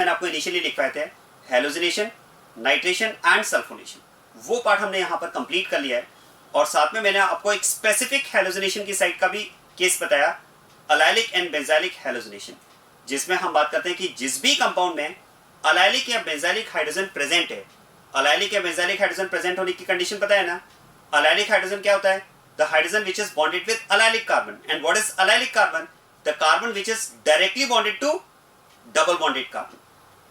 मैंने आपको इनिशियली लिखवाए थे हेलोजिनेशन, नाइट्रेशन एंड सल्फोनेशन, वो पार्ट हमने यहाँ पर कंप्लीट कर लिया है। और साथ में मैंने आपको एक स्पेसिफिक हेलोजिनेशन की साइट का भी केस बताया, अलाइलिक एंड बेंजाइलिक हेलोजिनेशन, जिसमें हम बात करते हैं कि जिस भी कंपाउंड में अलाइलिक या बेंजाइलिक हाइड्रोजन प्रेजेंट है, अलाइलिक या बेंजाइलिक हाइड्रोजन प्रेजेंट होने की कंडीशन पता है ना। अलाइलिक हाइड्रोजन क्या होता है? The hydrogen which is bonded with allylic carbon. And what is allylic carbon? The carbon which is directly bonded to double bonded carbon.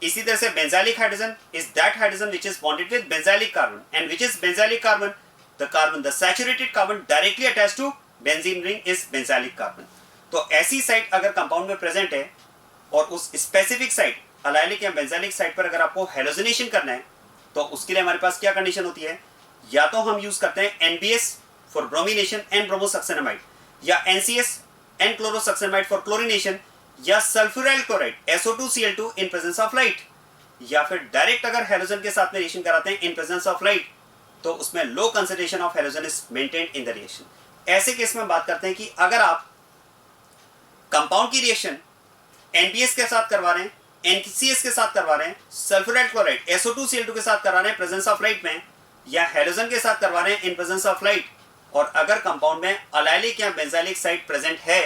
इसी तरह से benzylic hydrogen is that hydrogen which is bonded with benzylic carbon. And which is benzylic carbon? The carbon, the saturated carbon directly attached to benzene ring is benzylic carbon. तो ऐसी site अगर compound में present है और उस specific site allylic या benzylic site पर अगर आपको हेलोजिनेशन करना है, तो उसके लिए हमारे पास क्या कंडीशन होती है? या तो हम यूज करते हैं NBS फॉर ब्रोमिनेशन एंड ब्रोमोसक्सेनामाइड, या NCS एंड क्लोरोसक्सेनामाइड फॉर क्लोरिनेशन, या sulphuryl chloride SO2Cl2 in presence of light, या फिर डायरेक्ट अगर हेलोजन के साथ में रिएक्शन कराते हैं इन प्रेजेंस ऑफ लाइट, तो उसमें low concentration of halogen is maintained in the reaction. ऐसे केस में बात करते हैं कि अगर आप कंपाउंड की रिएक्शन NBS के साथ करवा रहे हैं, NCS के साथ करवा रहे हैं, सल्फ्यूराइल क्लोराइड SO2Cl2 के साथ करा रहे हैं प्रेजेंस ऑफ लाइट में, या हेलोजन के साथ करवा रहे हैं इन प्रेजेंस ऑफ लाइट, और अगर कंपाउंड में अलाइलिक या बेंजाइलिक साइट प्रेजेंट है,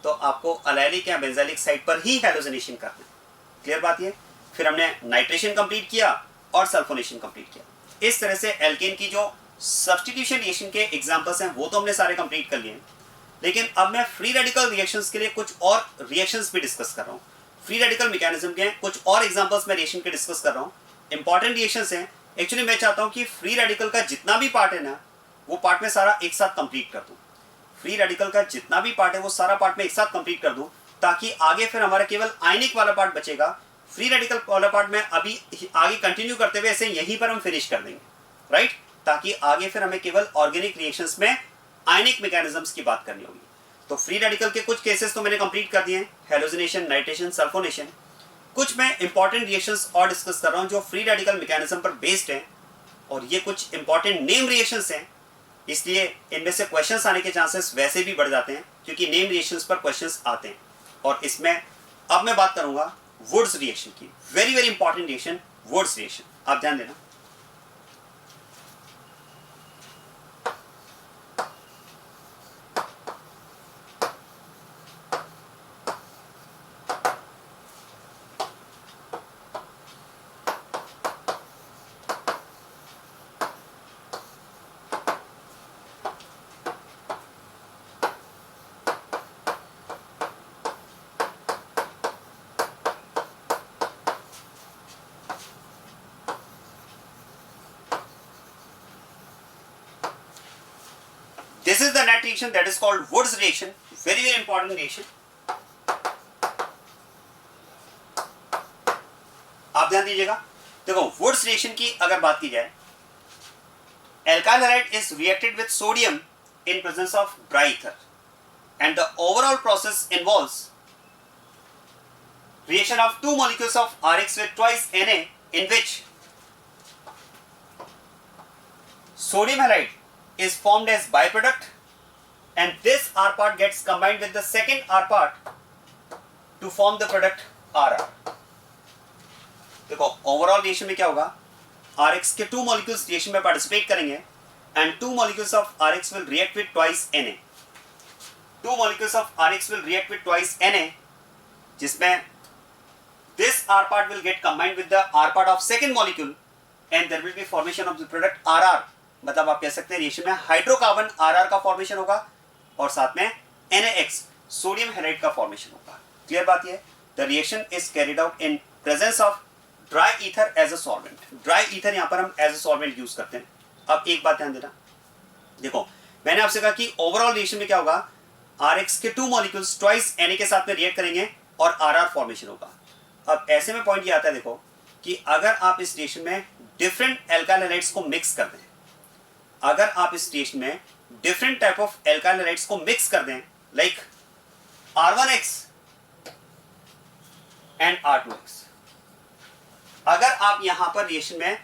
तो आपको अलाइलिक या बेंजाइलिक साइट पर ही हेलोजिनेशन करना है। क्लियर बात ये? फिर हमने नाइट्रेशन कंप्लीट किया और सल्फोनेशन कंप्लीट किया। इस तरह से एल्केन की जो सब्स्टिट्यूशन रिएक्शन के एग्जांपल्स हैं वो तो हमने सारे कंप्लीट कर लिए हैं, लेकिन अब मैं फ्री रेडिकल रिएक्शंस के लिए कुछ और रिएक्शंस भी डिस्कस कर रहा हूँ। फ्री रेडिकल मैकेनिज्म के कुछ और एग्जांपल्स मैं रिएक्शन के डिस्कस कर रहा हूँ। इंपॉर्टेंट रिएक्शंस हैं। एक्चुअली मैं चाहता हूँ कि फ्री रेडिकल का जितना भी पार्ट है ना, वो पार्ट में सारा एक साथ कंप्लीट कर दूँ। फ्री रेडिकल का जितना भी पार्ट है वो सारा पार्ट में एक साथ कंप्लीट कर दूं, ताकि आगे फिर हमारा केवल आयनिक वाला पार्ट बचेगा। फ्री रेडिकल वाला पार्ट में अभी आगे कंटिन्यू करते हुए ऐसे यहीं पर हम फिनिश कर देंगे, राइट, ताकि आगे फिर हमें केवल ऑर्गेनिक रिएक्शंस में आयनिक मैकेनिज्म्स की बात करनी होगी। तो फ्री रेडिकल के कुछ केसेस तो मैंने कंप्लीट कर दिए हैं, हेलोजिनेशन, नाइट्रेशन, सल्फोनेशन। कुछ मैं इंपॉर्टेंट रिएक्शंस और डिस्कस कर रहा हूँ जो फ्री रेडिकल मैकेनिज्म पर बेस्ड हैं, और ये कुछ इंपॉर्टेंट नेम रिएक्शंस हैं, इसलिए इनमें से क्वेश्चंस आने के चांसेस वैसे भी बढ़ जाते हैं, क्योंकि नेम रिएक्शंस पर क्वेश्चंस आते हैं। और इसमें अब मैं बात करूंगा वुड्स रिएक्शन की। Very very important reaction, woods reaction, आप ध्यान देना। This is the net reaction that is called Woods reaction. Very very important reaction. आप ध्यान दीजिएगा। देखो वुड्स रिएक्शन की अगर बात की जाए, alkyl halide is reacted with sodium in presence of dry ether, and the overall process involves reaction of two molecules of RX with twice Na, in which sodium halide is formed as byproduct, and this R part gets combined with the second R part to form the product RR. देखो overall reaction में क्या होगा, RX के two molecules reaction में participate करेंगे, and two molecules of RX will react with twice Na. Two molecules of RX will react with twice Na, जिसमें this R part will get combined with the R part of second molecule, and there will be formation of the product RR. मतलब आप कह सकते हैं reaction में hydrocarbon RR का formation होगा और साथ में NaX सोडियम हैलाइड का फॉर्मेशन होगा। क्लियर बात ये? The reaction is carried out in presence of dry ether as a solvent. Dry ether यहाँ पर हम एज अ सॉल्वेंट यूज करते हैं। अब एक बात ध्यान देना, देखो मैंने आपसे कहा कि ओवरऑल रिएक्शन में क्या होगा, RX के टू मॉलिक्यूल्स ट्वाइस Na के साथ में रिएक्ट करेंगे और RR फॉर्मेशन होगा। अब ऐसे में पॉइंट ये आता है देखो कि अगर आप इस रिएक्शन में डिफरेंट एल्काइल हैलाइड्स को मिक्स कर दें, अगर आप इस रिएक्शन में different type of alkyl halides को मिक्स कर दें, लाइक R1X एंड R2X, अगर आप यहां पर रिएक्शन में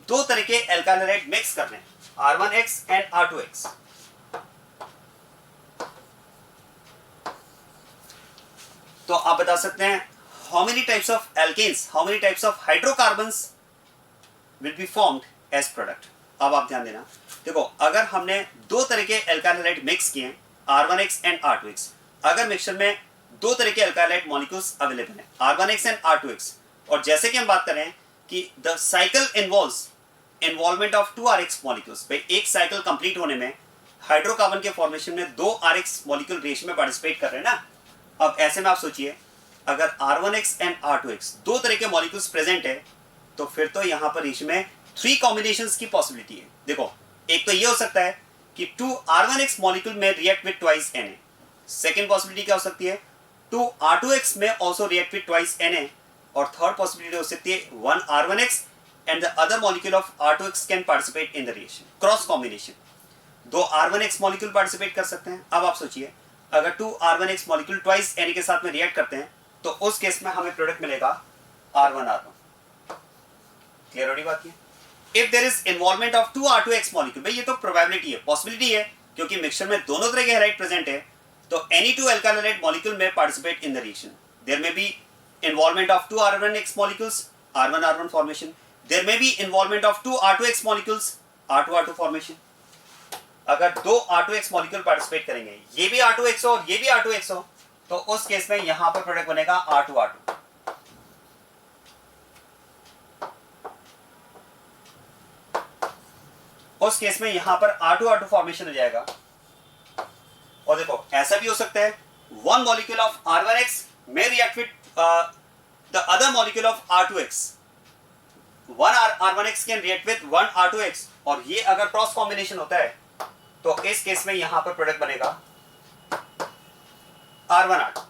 दो तरह के एल्काइल हैलाइड मिक्स कर दें, R1X एंड R2X, तो आप बता सकते हैं how many types of alkanes, how many types of hydrocarbons will be formed as product. अब आप ध्यान देना, देखो अगर हमने दो तरह के अल्काइल हैलाइड मिक्स किए हैं R1X एंड R2X, अगर मिक्सचर में दो तरह के अल्काइल हैलाइड मॉलिक्यूल्स अवेलेबल हैं R1X एंड R2X, और जैसे कि हम बात कर रहे हैं कि the cycle involves involvement of 2 RX molecules, भाई एक साइकिल कंप्लीट होने में हाइड्रोकार्बन के फॉर्मेशन में 2 RX मॉलिक्यूल रेशियो में पार्टिसिपेट कर रहे हैं ना. अब ऐसे में आप सोचिए अगर R1X एंड R2X दो तरह के मॉलिक्यूल्स प्रेजेंट है तो फिर तो यहाँ पर रेशियो में 3 कॉम्बिनेशंस की पॉसिबिलिटी है. देखो एक तो ये हो सकता है कि 2 R1X मॉलिक्यूल में react with twice Na. Second possibility क्या हो सकती है 2 R2X में also react with twice Na, और थर्ड पॉसिबिलिटी हो सकती है 1 R1X and the other molecule of R2X can participate in the reaction. Cross combination, 2 R1X molecule participate कर सकते हैं. अब आप सोचिए अगर 2 R1X मॉलिक्यूल ट्वाइस Na के साथ में रिएक्ट करते हैं तो उस केस में हमें प्रोडक्ट मिलेगा R1R1. क्लियर हो रही बात? If there is involvement of 2 R2X molecule, भाई ये तो प्रोबेबिलिटी है, पॉसिबिलिटी है, क्योंकि मिक्सचर में दोनों तरह के हैलाइड प्रेजेंट है, तो एनी 2 अल्काइल हैलाइड मॉलिक्यूल में participate in the reaction. There may be involvement of 2 R1X molecules, R1R1 formation. There may be involvement of 2 R2X molecules, R2R2 formation. अगर 2 R2X मॉलिक्यूल पार्टिसिपेट करेंगे, ये भी R2X हो और ये भी R2X हो, तो उस केस में यहां पर प्रोडक्ट बनेगा R2R2. उस केस में यहां पर R2R2 फॉर्मेशन हो जाएगा. और देखो ऐसा भी हो सकता है 1 molecule of R1X may react with the other molecule of R2X. 1 R1X can react with 1 R2X, और ये अगर क्रॉस कॉम्बिनेशन होता है तो इस केस में यहां पर प्रोडक्ट बनेगा R1R2.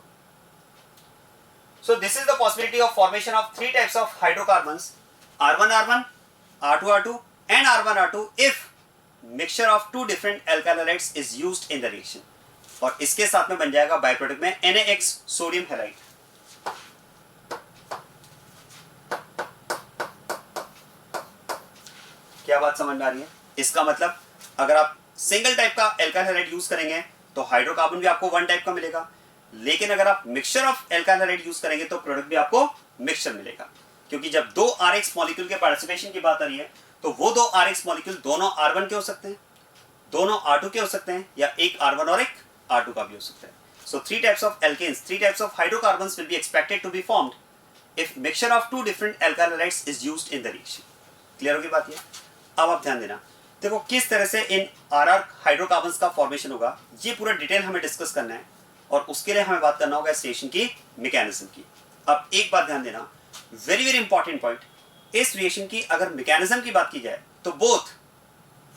So this is the possibility of formation of 3 types of hydrocarbons, R1R1, R2R2 and R1R2 if mixture of 2 different alkyl halides is used in the reaction. और इसके साथ में बन जाएगा बाय प्रोडक्ट में NaX सोडियम हैलाइड. क्या बात समझ में आ रही है? इसका मतलब अगर आप सिंगल टाइप का अल्काइल हैलाइड यूज करेंगे तो हाइड्रोकार्बन भी आपको 1 टाइप का मिलेगा, लेकिन अगर आप mixture of alkyl halide use करेंगे तो प्रोडक्ट भी आपको मिक्सचर मिलेगा. क्योंकि जब 2 RX मॉलिक्यूल के पार्टिसिपेशन की बात आ रही है तो वो 2 RX मॉलिक्यूल दोनों R1 के हो सकते हैं, दोनों R2 के हो सकते हैं, या एक R1 और एक R2 का भी हो सकता है. So 3 types of alkanes, 3 types of hydrocarbons will be expected to be formed if mixture of 2 different alkyl halides is used in the reaction. Clear होगी बात ये? अब आप ध्यान देना, देखो किस तरह से इन RR हाइड्रोकार्बन्स का फॉर्मेशन होगा, ये पूरा डिटेल हमें डिस्कस करना है, और उसके लिए हमें बात करना होगा इस रिएक्शन की मैकेनिज्म की. अब एक बात ध्यान देना, वेरी वेरी इंपॉर्टेंट पॉइंट, इस रिएक्शन की अगर मैकेनिज्म की बात की जाए तो both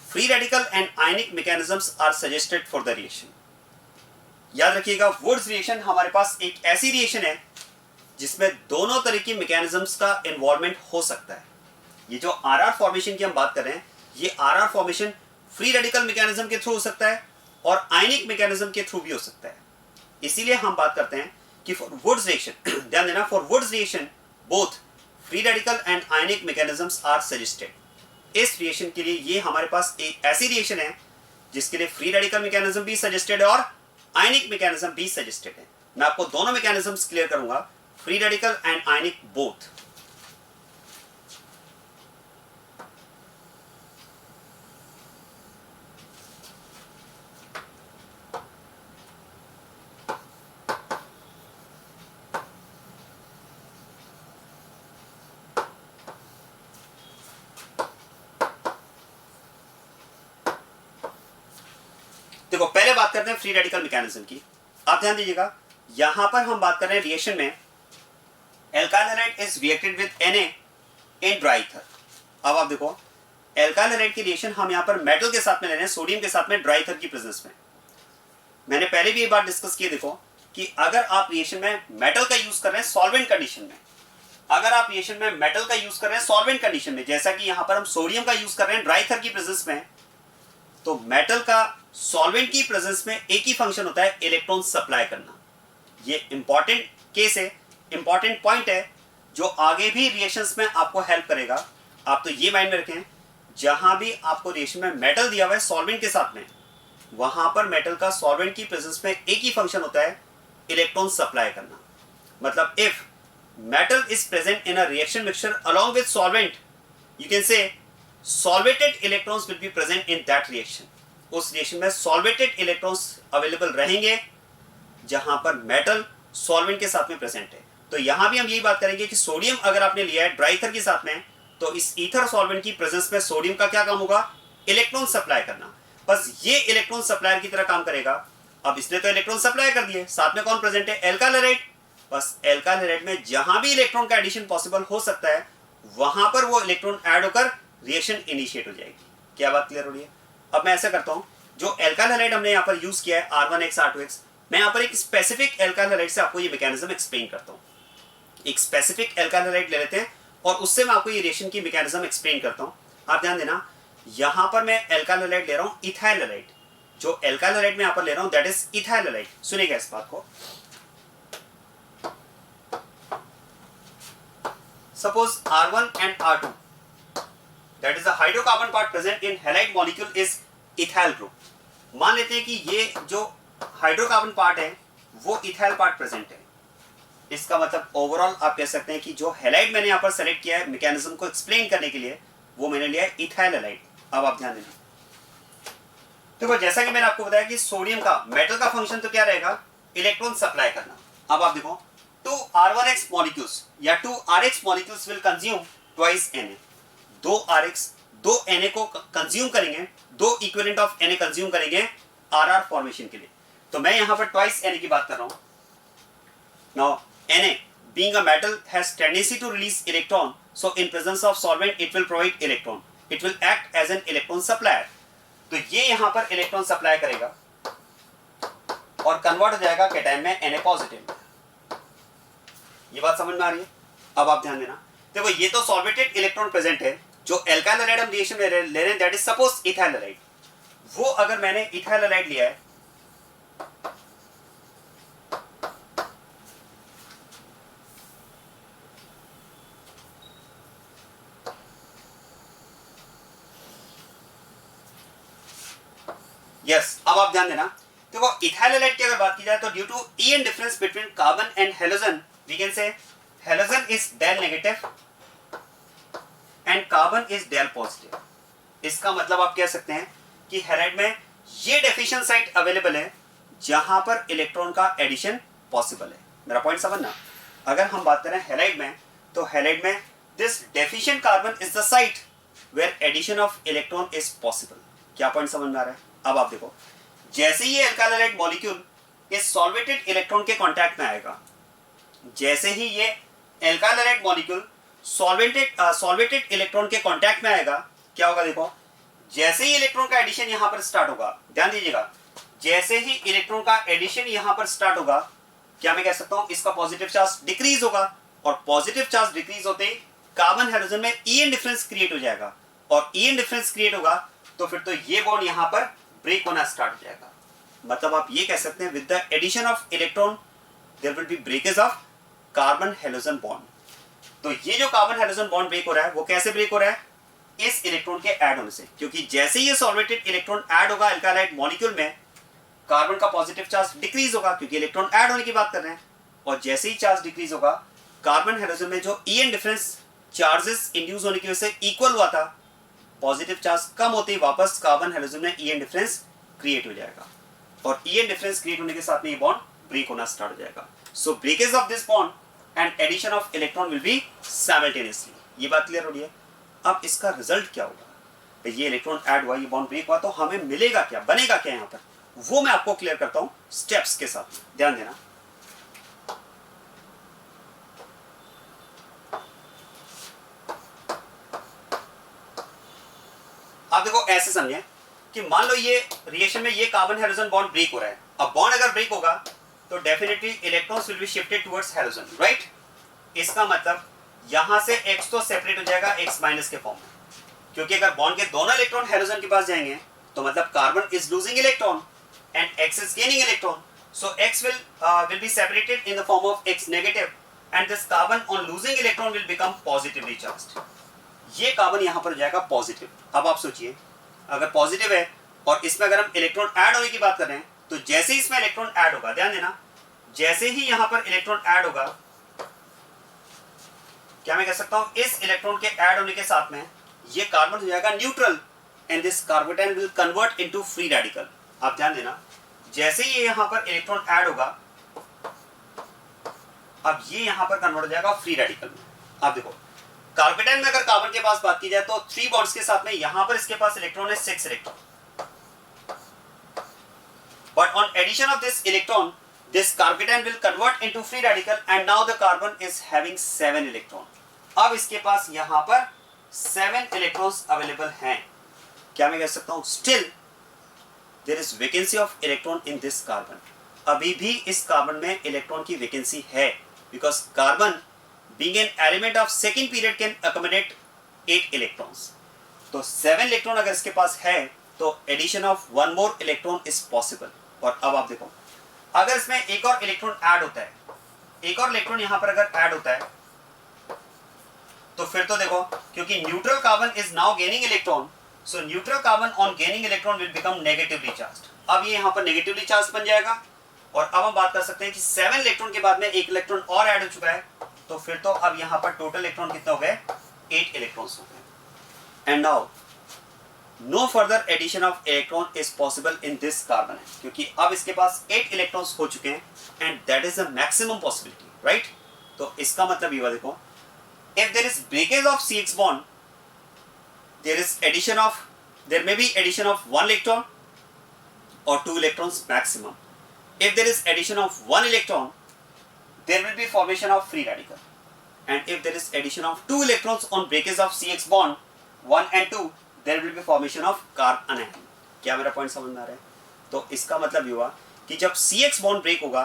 free radical and ionic mechanisms are suggested for the reaction. याद रखिएगा वुड्स रिएक्शन हमारे पास एक ऐसी रिएक्शन है जिसमें दोनों तरह की मैकेनिज्म्स का इन्वॉल्वमेंट हो सकता है. ये जो आरआर फॉर्मेशन की हम बात कर रहे हैं, ये RR formation free radical mechanism के थ्रू हो सकता है और आयनिक मैकेनिज्म के थ्रू भी हो सकता है. इसीलिए हम बात करते हैं कि फॉर वुड्स रिएक्शन, ध्यान देना, for Wurtz reaction both free radical and ionic mechanisms are suggested. इस रिएक्शन के लिए ये हमारे पास एक ऐसी रिएक्शन है जिसके लिए फ्री रेडिकल मैकेनिज्म भी सजेस्टेड है और आयनिक मैकेनिज्म भी सजेस्टेड है. मैं आपको दोनों मैकेनिज्म्स क्लियर करूंगा, free radical and ionic both. देखो पहले बात करते हैं फ्री रेडिकल मैकेनिज्म की. आप ध्यान दीजिएगा, यहां पर हम बात कर रहे हैं रिएक्शन में alkyl halide is reacted with Na in dry ether. अब आप देखो अल्काइल हैलाइड की रिएक्शन हम यहां पर मेटल के साथ में ले रहे हैं, सोडियम के साथ में ड्राई ईथर की प्रेजेंस में. मैंने पहले भी ये बात डिस्कस की है, देखो कि अगर आप रिएक्शन में मेटल का यूज कर रहे हैं सॉल्वेंट कंडीशन में, अगर आप रिएक्शन में मेटल का यूज कर रहे हैं सॉल्वेंट कंडीशन में, जैसा कि यहां पर हम सोडियम का यूज कर रहे हैं ड्राई ईथर की प्रेजेंस में, तो मेटल का सॉल्वेंट की प्रेजेंस में एक ही फंक्शन होता है, इलेक्ट्रॉन सप्लाई करना. ये इंपॉर्टेंट केस है, इंपॉर्टेंट पॉइंट है जो आगे भी रिएक्शंस में आपको हेल्प करेगा. आप तो ये माइंड में रखें, जहां भी आपको रिएक्शन में मेटल दिया हुआ है सॉल्वेंट के साथ में, वहां पर मेटल का सॉल्वेंट की प्रेजेंस में एक ही फंक्शन होता है, इलेक्ट्रॉन सप्लाई करना. मतलब if metal is present in a reaction mixture along with solvent, you can say solvated electrons will be present in that reaction. उस रिएक्शन में solvated electrons available रहेंगे जहां पर मेटल सॉल्वेंट के साथ में प्रेजेंट है. तो यहां भी हम यही बात करेंगे कि सोडियम अगर आपने लिया है ड्राई ईथर के साथ में, तो इस ईथर सॉल्वेंट की प्रेजेंस में सोडियम का क्या काम होगा? इलेक्ट्रॉन सप्लाई करना. बस ये इलेक्ट्रॉन सप्लायर की तरह काम करेगा. अब इसने तो इलेक्ट्रॉन सप्लाई कर दिए, साथ में कौन प्रेजेंट है? Alkyl halide. बस एल्काइल हैलाइड में जहां भी इलेक्ट्रॉन का एडिशन पॉसिबल हो सकता है वहां पर वो इलेक्ट्रॉन ऐड होकर रिएक्शन इनिशिएट हो जाएगी. क्या बात क्लियर हो रही है? अब मैं ऐसा करता हूं, जो एल्काइल हैलाइड हमने यहाँ पर यूज किया है R1X R2X, मैं यहाँ पर एक स्पेसिफिक एल्काइल हैलाइड से आपको ये मैकेनिज्म एक्सप्लेन करता हूँ. एक स्पेसिफिक एल्काइल हैलाइड ले लेते हैं और उससे मैं आपको ये रिएक्शन की मैकेनिज्म एक्सप्लेन करता हूँ. आप ध्यान देना, यहाँ पर मैं एल्काइल हैलाइड ले रहा हूँ इथाइल हैलाइड. जो एल्काइल हैलाइड मैं यहाँ पर ले रहा हूँ दैट इज इथाइल हैलाइड. सुनिएगा इस बात को. Suppose R1 and R2, that is the hydrocarbon part present in halide molecule is ethyl group. मान लेते हैं कि ये जो हाइड्रोकार्बन पार्ट है वो इथाइल पार्ट प्रेजेंट है. इसका मतलब ओवरऑल आप कह सकते हैं कि जो हैलाइड मैंने यहाँ पर सेलेक्ट किया है मैकेनिज्म को एक्सप्लेन करने के लिए, वो मैंने लिया है इथाइल हैलाइड. अब आप ध्यान देना, देखो जैसा कि मैंने आपको बताया कि सोडियम का मेटल का फंक्शन तो क्या रहेगा? इलेक्ट्रॉन सप्लाई करना. अब आप देखो 2 R1X molecules या 2 RH molecules will consume twice Na. 2 RX 2 Na को कंज्यूम करेंगे, 2 इक्विवेलेंट ऑफ Na कंज्यूम करेंगे RR फॉर्मेशन के लिए. तो मैं यहां पर twice Na की बात कर रहा हूं. Now Na being a metal has tendency to release electron, so in presence of solvent it will provide electron. It will act as an electron supplier. तो ये यहां पर इलेक्ट्रॉन सप्लाई करेगा और कन्वर्ट हो जाएगा कैटायन में Na पॉजिटिव. ये बात समझ में आ रही है? अब आप ध्यान देना, देखो ये तो सॉल्वेटेड इलेक्ट्रॉन प्रेजेंट है. जो एल्काइल हैलाइड हम रिएक्शन में ले रहे हैं that is suppose ethyl halide. वो अगर मैंने इथाइल हैलाइड लिया है, यस अब आप ध्यान देना, देखो इथाइल हैलाइड की अगर बात की जाए तो due to EN difference between carbon and halogen, we can say halogen is del negative and carbon is del positive. इसका मतलब आप कह सकते हैं कि हैलाइड में ये डेफिशिएंट साइट अवेलेबल है जहां पर इलेक्ट्रॉन का एडिशन पॉसिबल है. मेरा पॉइंट समझना. अगर हम बात करें हैलाइड में, तो हैलाइड में this deficient carbon is the site where addition of electron is possible. क्या पॉइंट समझ में आ रहा है? अब आप देखो, जैसे ही एल्काइल हैलाइड मॉलिक्यूल इस सॉल्वेटेड इलेक्ट्रॉन के कांटेक्ट में आएगा, जैसे ही ये alkyl halide molecule solvated electron के कांटेक्ट में आएगा, क्या होगा? देखो जैसे ही इलेक्ट्रॉन का एडिशन यहां पर स्टार्ट होगा, ध्यान दीजिएगा, जैसे ही इलेक्ट्रॉन का एडिशन यहां पर स्टार्ट होगा, क्या मैं कह सकता हूं इसका पॉजिटिव चार्ज डिक्रीज होगा. और पॉजिटिव चार्ज डिक्रीज होते ही कार्बन हाइड्रोजन में ईएन डिफरेंस क्रिएट हो जाएगा. और ईएन डिफरेंस क्रिएट होगा तो फिर तो ये बॉन्ड यहां पर ब्रेक होना स्टार्ट हो जाएगा. मतलब आप ये कह सकते हैं with the addition of electron there will be breakage of carbon hydrogen bond. तो ये जो कार्बन हाइड्रोजन बॉन्ड ब्रेक हो रहा है वो कैसे ब्रेक हो रहा है? इस इलेक्ट्रॉन के ऐड होने से. क्योंकि जैसे ही ये सॉल्वेटेड इलेक्ट्रॉन ऐड होगा एल्काइल हैलाइड मॉलिक्यूल में, कार्बन का पॉजिटिव चार्ज डिक्रीज होगा क्योंकि इलेक्ट्रॉन ऐड होने की बात कर रहे हैं. और जैसे ही चार्ज डिक्रीज होगा, कार्बन हाइड्रोजन में जो ईएन डिफरेंस चार्जेस इंड्यूस होने की वजह से इक्वल हुआ था, पॉजिटिव चार्ज कम होते ही वापस कार्बन हाइड्रोजन में ईएन डिफरेंस क्रिएट हो जाएगा. और ईएन डिफरेंस क्रिएट होने के साथ में ये बॉन्ड ब्रेक होना स्टार्ट हो जाएगा. So breakage of this bond and addition of electron will be simultaneously. ये बात क्लियर हो रही है? अब इसका रिजल्ट क्या होगा? ये इलेक्ट्रॉन ऐड हुआ, ये बॉन्ड ब्रेक हुआ, तो हमें मिलेगा क्या, बनेगा क्या यहाँ पर, वो मैं आपको क्लियर करता हूं स्टेप्स के साथ. ध्यान देना. आप देखो ऐसे समझे कि मान लो ये रिएक्शन में ये कार्बन हाइड्रोजन बॉन्ड ब्रेक हो रहा है. अब बॉन्ड अगर ब्रेक होगा तो definitely electrons will be shifted towards hydrogen, right? इसका मतलब यहां से X तो सेपरेट हो जाएगा X माइनस के फॉर्म में. क्योंकि अगर बॉन्ड के दोनों इलेक्ट्रॉन हाइड्रोजन के पास जाएंगे तो मतलब carbon is losing electron and X is gaining electron. So X will be separated in the form of X negative and this carbon on losing electron will become positively charged. ये carbon यहां पर हो जाएगा positive. अब आप सोचिए, अगर positive है और इसमें अगर हम इलेक्ट्रॉन ऐड होने की बात कर रहे हैं, तो जैसे ही इसमें इलेक्ट्रॉन ऐड होगा, ध्यान देना, जैसे ही यहां पर इलेक्ट्रॉन ऐड होगा क्या मैं कह सकता हूं, इस इलेक्ट्रॉन के ऐड होने के साथ में ये कार्बन हो जाएगा neutral and this carbocation will convert into free radical. आप ध्यान देना, जैसे ही ये यहां पर इलेक्ट्रॉन ऐड होगा, अब ये यहां पर कन्वर्ट हो जाएगा फ्री रेडिकल में। आप देखो कार्बोकेटायन में अगर कार्बन के पास बात की जाए तो 3 बॉन्ड्स के साथ में यहां पर इसके पास इलेक्ट्रॉन है 6 electron, but on addition of this electron this carbocation will convert into free radical and now the carbon is having 7 electron। अब इसके पास यहां पर 7 इलेक्ट्रॉन्स अवेलेबल हैं। क्या मैं कह सकता हूं, still there is vacancy of electron in this carbon. अभी भी इस कार्बन में इलेक्ट्रॉन की वैकेंसी है, because carbon being an element of second period can accommodate 8 electrons. तो 7 इलेक्ट्रॉन अगर इसके पास है तो addition of 1 more electron is possible. और अब आप देखो, अगर इसमें एक और इलेक्ट्रॉन ऐड होता है, एक और इलेक्ट्रॉन यहां पर अगर ऐड होता है, तो फिर तो देखो, क्योंकि neutral carbon is now gaining electron, so neutral carbon on gaining electron will become negatively charged. अब ये यहां पर नेगेटिवली चार्ज बन जाएगा। और अब हम बात कर सकते हैं कि 7 इलेक्ट्रॉन के बाद में एक इलेक्ट्रॉन और ऐड हो चुका है, तो फिर तो अब यहां पर टोटल इलेक्ट्रॉन कितने हो गए, 8 इलेक्ट्रॉन्स हो गए। And now no further addition of electron is possible in this carbon, क्योंकि अब इसके पास 8 इलेक्ट्रॉन्स हो चुके हैं and that is the maximum possibility, right. तो इसका मतलब ये हुआ, देखो, if there is breakage of CX bond, there may be addition of 1 electron or 2 electrons maximum. If there is addition of 1 electron, there will be formation of free radical. And if there is addition of 2 electrons on breakage of CX bond 1 and 2, there will be formation of carb anion। क्या मेरा point समझ में आ रहा है? तो इसका मतलब ये हुआ कि जब CX बॉन्ड ब्रेक होगा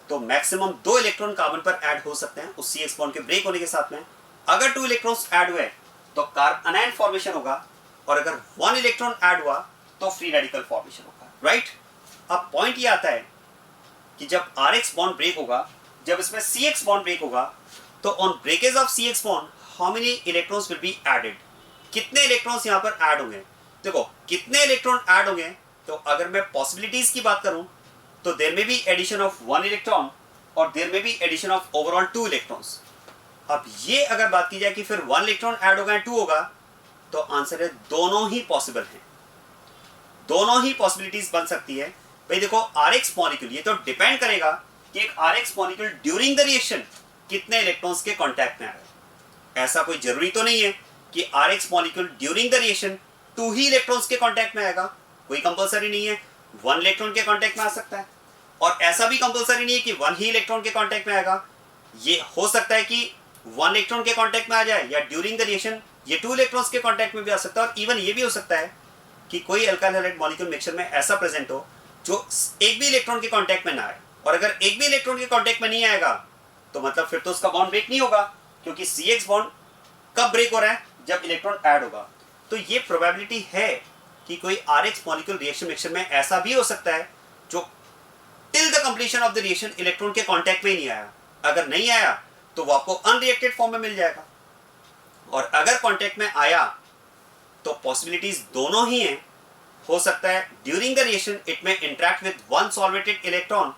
तो मैक्सिमम 2 इलेक्ट्रॉन कार्बन पर ऐड हो सकते हैं उस CX बॉन्ड के ब्रेक होने के साथ में। अगर 2 इलेक्ट्रॉन्स ऐड हुए तो कार्ब anion फॉर्मेशन होगा, और अगर 1 इलेक्ट्रॉन ऐड हुआ तो फ्री रेडिकल फॉर्मेशन होगा, राइट। अब पॉइंट ये आता है कि जब RX बॉन्ड ब्रेक होगा, जब इसमें CX बॉन्ड ब्रेक होगा, तो on breakage of CX bond how many electrons will be added, कितने इलेक्ट्रॉन्स यहां पर ऐड होंगे। देखो कितने इलेक्ट्रॉन ऐड होंगे, तो अगर मैं पॉसिबिलिटीज की बात करूं तो there may be addition of 1 electron और there may be addition of overall 2 electrons. अब ये अगर बात की जाए कि फिर 1 इलेक्ट्रॉन ऐड होगा 2 होगा, तो आंसर है दोनों ही पॉसिबल हैं, दोनों ही पॉसिबिलिटीज बन सकती है। भाई देखो RX मॉलिक्यूल, ये तो डिपेंड करेगा कि एक RX molecule during the reaction कितने इलेक्ट्रॉन्स के कांटेक्ट में आएगा। ऐसा कोई जरूरी तो नहीं है कि RX molecule during the reaction 2 he electrons के कांटेक्ट में आएगा, कोई कंपलसरी नहीं है। 1 इलेक्ट्रॉन के कांटेक्ट में आ सकता है, और ऐसा भी कंपलसरी नहीं है कि 1 ही इलेक्ट्रॉन के कांटेक्ट में आएगा। ये हो सकता है कि 1 इलेक्ट्रॉन के कांटेक्ट में आ जाए, या ड्यूरिंग द रिएक्शन ये 2 इलेक्ट्रॉन्स के कांटेक्ट में भी आ सकता है। और इवन ये भी हो सकता है कि कोई अल्काइल हैलाइड मॉलिक्यूल मिक्सचर में ऐसा प्रेजेंट हो जो एक भी इलेक्ट्रॉन के कांटेक्ट में ना आए, और अगर एक भी इलेक्ट्रॉन के कांटेक्ट में नहीं आएगा तो मतलब फिर तो उसका बॉन्ड ब्रेक नहीं होगा, क्योंकि CX बॉन्ड कब ब्रेक हो रहा है, जब इलेक्ट्रॉन ऐड होगा। तो ये प्रोबेबिलिटी है कि कोई RX मॉलिक्यूल रिएक्शन मिक्सचर में ऐसा भी हो सकता है जो till the completion of the reaction electron के कांटेक्ट में ही नहीं आया। अगर नहीं आया तो वो आपको अनरिएक्टेड फॉर्म में मिल जाएगा, और अगर कांटेक्ट में आया तो पॉसिबिलिटीज दोनों ही हैं। हो सकता है ड्यूरिंग द रिएक्शन इट में इंटरेक्ट विद 1 सॉल्वेटेड इलेक्ट्रॉन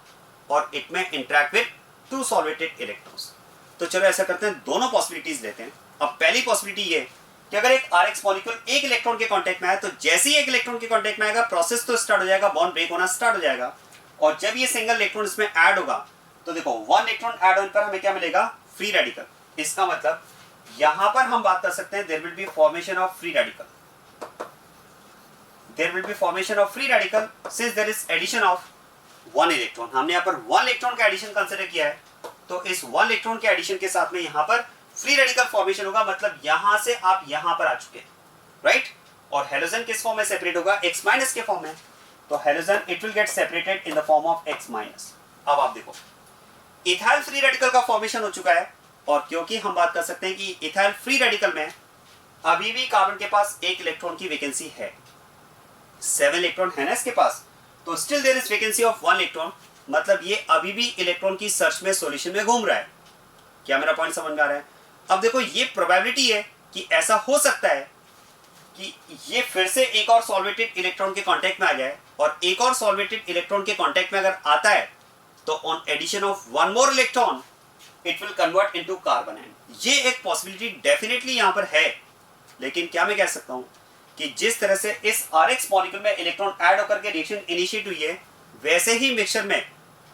और इट में इंटरेक्ट विद 2 सॉल्वेटेड इलेक्ट्रॉन्स। तो चलो ऐसा करते हैं, दोनों पॉसिबिलिटीज लेते हैं। अब पहली पॉसिबिलिटी ये कि अगर एक RX मॉलिक्यूल एक इलेक्ट्रॉन के कांटेक्ट में आया, तो जैसे ही एक इलेक्ट्रॉन के कांटेक्ट में आएगा प्रोसेस तो स्टार्ट हो जाएगा, बॉन्ड ब्रेक होना स्टार्ट हो जाएगा। और जब ये सिंगल इलेक्ट्रॉन इसमें ऐड होगा तो देखो 1 इलेक्ट्रॉन ऐड होने पर हमें क्या मिलेगा, फ्री रेडिकल। इसका मतलब यहां पर हम बात कर सकते हैं there will be formation of free radical, there will be formation of free radical since there is addition of 1 electron. हमने यहां पर 1 इलेक्ट्रॉन का एडिशन कंसीडर किया है, तो इस 1 इलेक्ट्रॉन के एडिशन के साथ में यहां पर फ्री रेडिकल फॉर्मेशन होगा, मतलब यहां से आप यहां पर आ चुके हैं, राइट। और हेलोजन किस फॉर्म में सेपरेट होगा, X माइनस के फॉर्म में। तो halogen it will get separated in the form of X minus. अब आप देखो इथाइल फ्री रेडिकल का फॉर्मेशन हो चुका है, और क्योंकि हम बात कर सकते हैं कि इथाइल फ्री रेडिकल में अभी भी कार्बन के पास 1 इलेक्ट्रॉन की वैकेंसी है, 7 इलेक्ट्रॉन है ना इसके पास, तो still there is vacancy of 1 electron, मतलब ये अभी भी इलेक्ट्रॉन की सर्च में सॉल्यूशन में घूम रहा है। क्या मेरा पॉइंट समझ में आ रहा है? अब देखो ये प्रोबेबिलिटी है कि ऐसा हो सकता है कि ये फिर से एक और सॉल्वेटेड इलेक्ट्रॉन के कांटेक्ट में आ जाए, और एक और सॉल्वेटेड इलेक्ट्रॉन के कांटेक्ट में अगर आता है तो on addition of 1 more electron it will convert into carbon ion. ये एक पॉसिबिलिटी डेफिनेटली यहां पर है, लेकिन क्या मैं कह सकता हूं कि जिस तरह से इस RX मॉलिक्यूल में इलेक्ट्रॉन ऐड होकर के रिएक्शन इनिशिएट हुई है, वैसे ही मिक्सचर में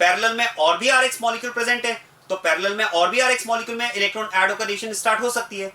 पैरेलल में और भी RX मॉलिक्यूल प्रेजेंट है, तो पैरेलल में और भी RX मॉलिक्यूल में इलेक्ट्रॉन ऐड होकर रिएक्शन स्टार्ट हो सकती है,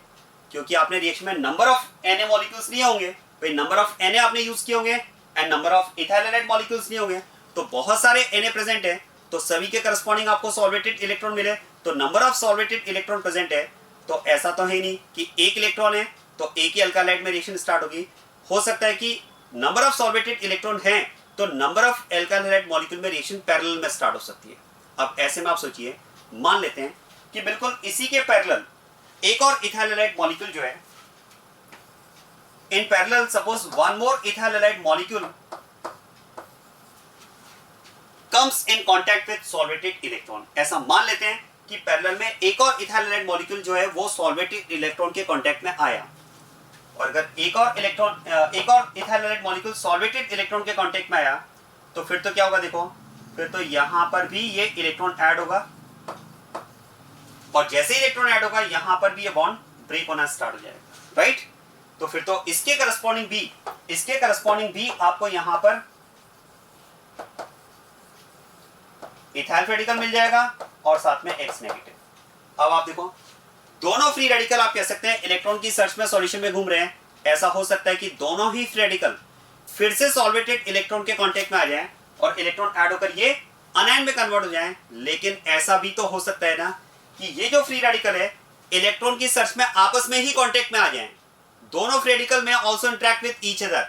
क्योंकि आपने रिएक्शन में नंबर ऑफ Na मॉलिक्यूल्स लिए होंगे, भाई नंबर ऑफ Na आपने यूज किए होंगे and number of ethyl halide molecules लिए होंगे, तो बहुत सारे Na प्रेजेंट है, तो सभी के करस्पॉन्डिंग आपको सॉल्वेटेड इलेक्ट्रॉन मिले, तो number of solvated electron present है, तो ऐसा तो है नहीं कि एक इलेक्ट्रॉन है तो एक ही अल्कालाइड में रिएक्शन स्टार्ट होगी। हो सकता है कि नंबर ऑफ सॉल्वेटेड इलेक्ट्रॉन हैं तो number of alkyl halide molecule में रिएक्शन पैरेलल में स्टार्ट हो सकती है। अब ऐसे में आप सोचिए, मान लेते हैं कि बिल्कुल इसी के पैरेलल एक और इथाइल हैलाइड मॉलिक्यूल जो है, in parallel suppose one more ethyl halide molecule comes in contact with solvated electron. ऐसा मान लेते हैं कि पैरेलल में एक और इथाइल हैलाइड मॉलिक्यूल जो है वो सॉल्वेटेड इलेक्ट्रॉन के कांटेक्ट में आया, और अगर एक और ethyl halide molecule solvated electron के कांटेक्ट में आया, तो फिर तो क्या होगा, देखो फिर तो यहां पर भी ये इलेक्ट्रॉन ऐड होगा, और जैसे इलेक्ट्रॉन ऐड होगा यहां पर भी ये बॉन्ड ब्रेक होना स्टार्ट हो जाएगा, राइट। तो फिर तो इसके करस्पॉन्डिंग भी आपको यहां पर इथाइल रेडिकल मिल जाएगा और साथ में X नेगेटिव। अब आप देखो, दोनों फ्री रेडिकल आप कह सकते हैं इलेक्ट्रॉन की सर्च में सॉल्यूशन में घूम रहे हैं। ऐसा हो सकता है कि दोनों ही फ्री रेडिकल फिर से सॉल्वेटेड इलेक्ट्रॉन के कांटेक्ट में आ जाएं और इलेक्ट्रॉन ऐड होकर ये अनायन में कन्वर्ट हो जाएं, लेकिन ऐसा भी तो हो सकता है ना कि ये जो फ्री रेडिकल है इलेक्ट्रॉन की सर्च में आपस में ही कांटेक्ट में आ जाएं। दोनों फ्री रेडिकल में also interact with each other,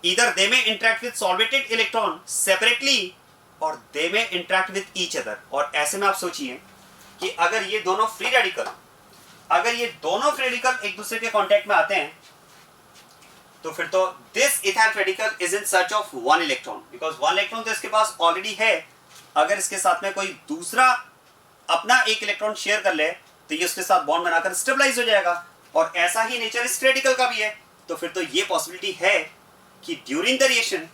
either they may interact with solvated electron separately और they may interact with each other. और ऐसे में आप सोचिए कि अगर ये दोनों फ्री रेडिकल एक दूसरे के कांटेक्ट में आते हैं, तो फिर तो this ethyl radical is in search of one electron, because one electron तो इसके पास ऑलरेडी है। अगर इसके साथ में कोई दूसरा अपना एक इलेक्ट्रॉन शेयर कर ले तो ये उसके साथ बॉन्ड बनाकर स्टेबलाइज हो जाएगा, और ऐसा ही नेचर इस रेडिकल का भी है। तो फिर तो ये पॉसिबिलिटी है कि during the reaction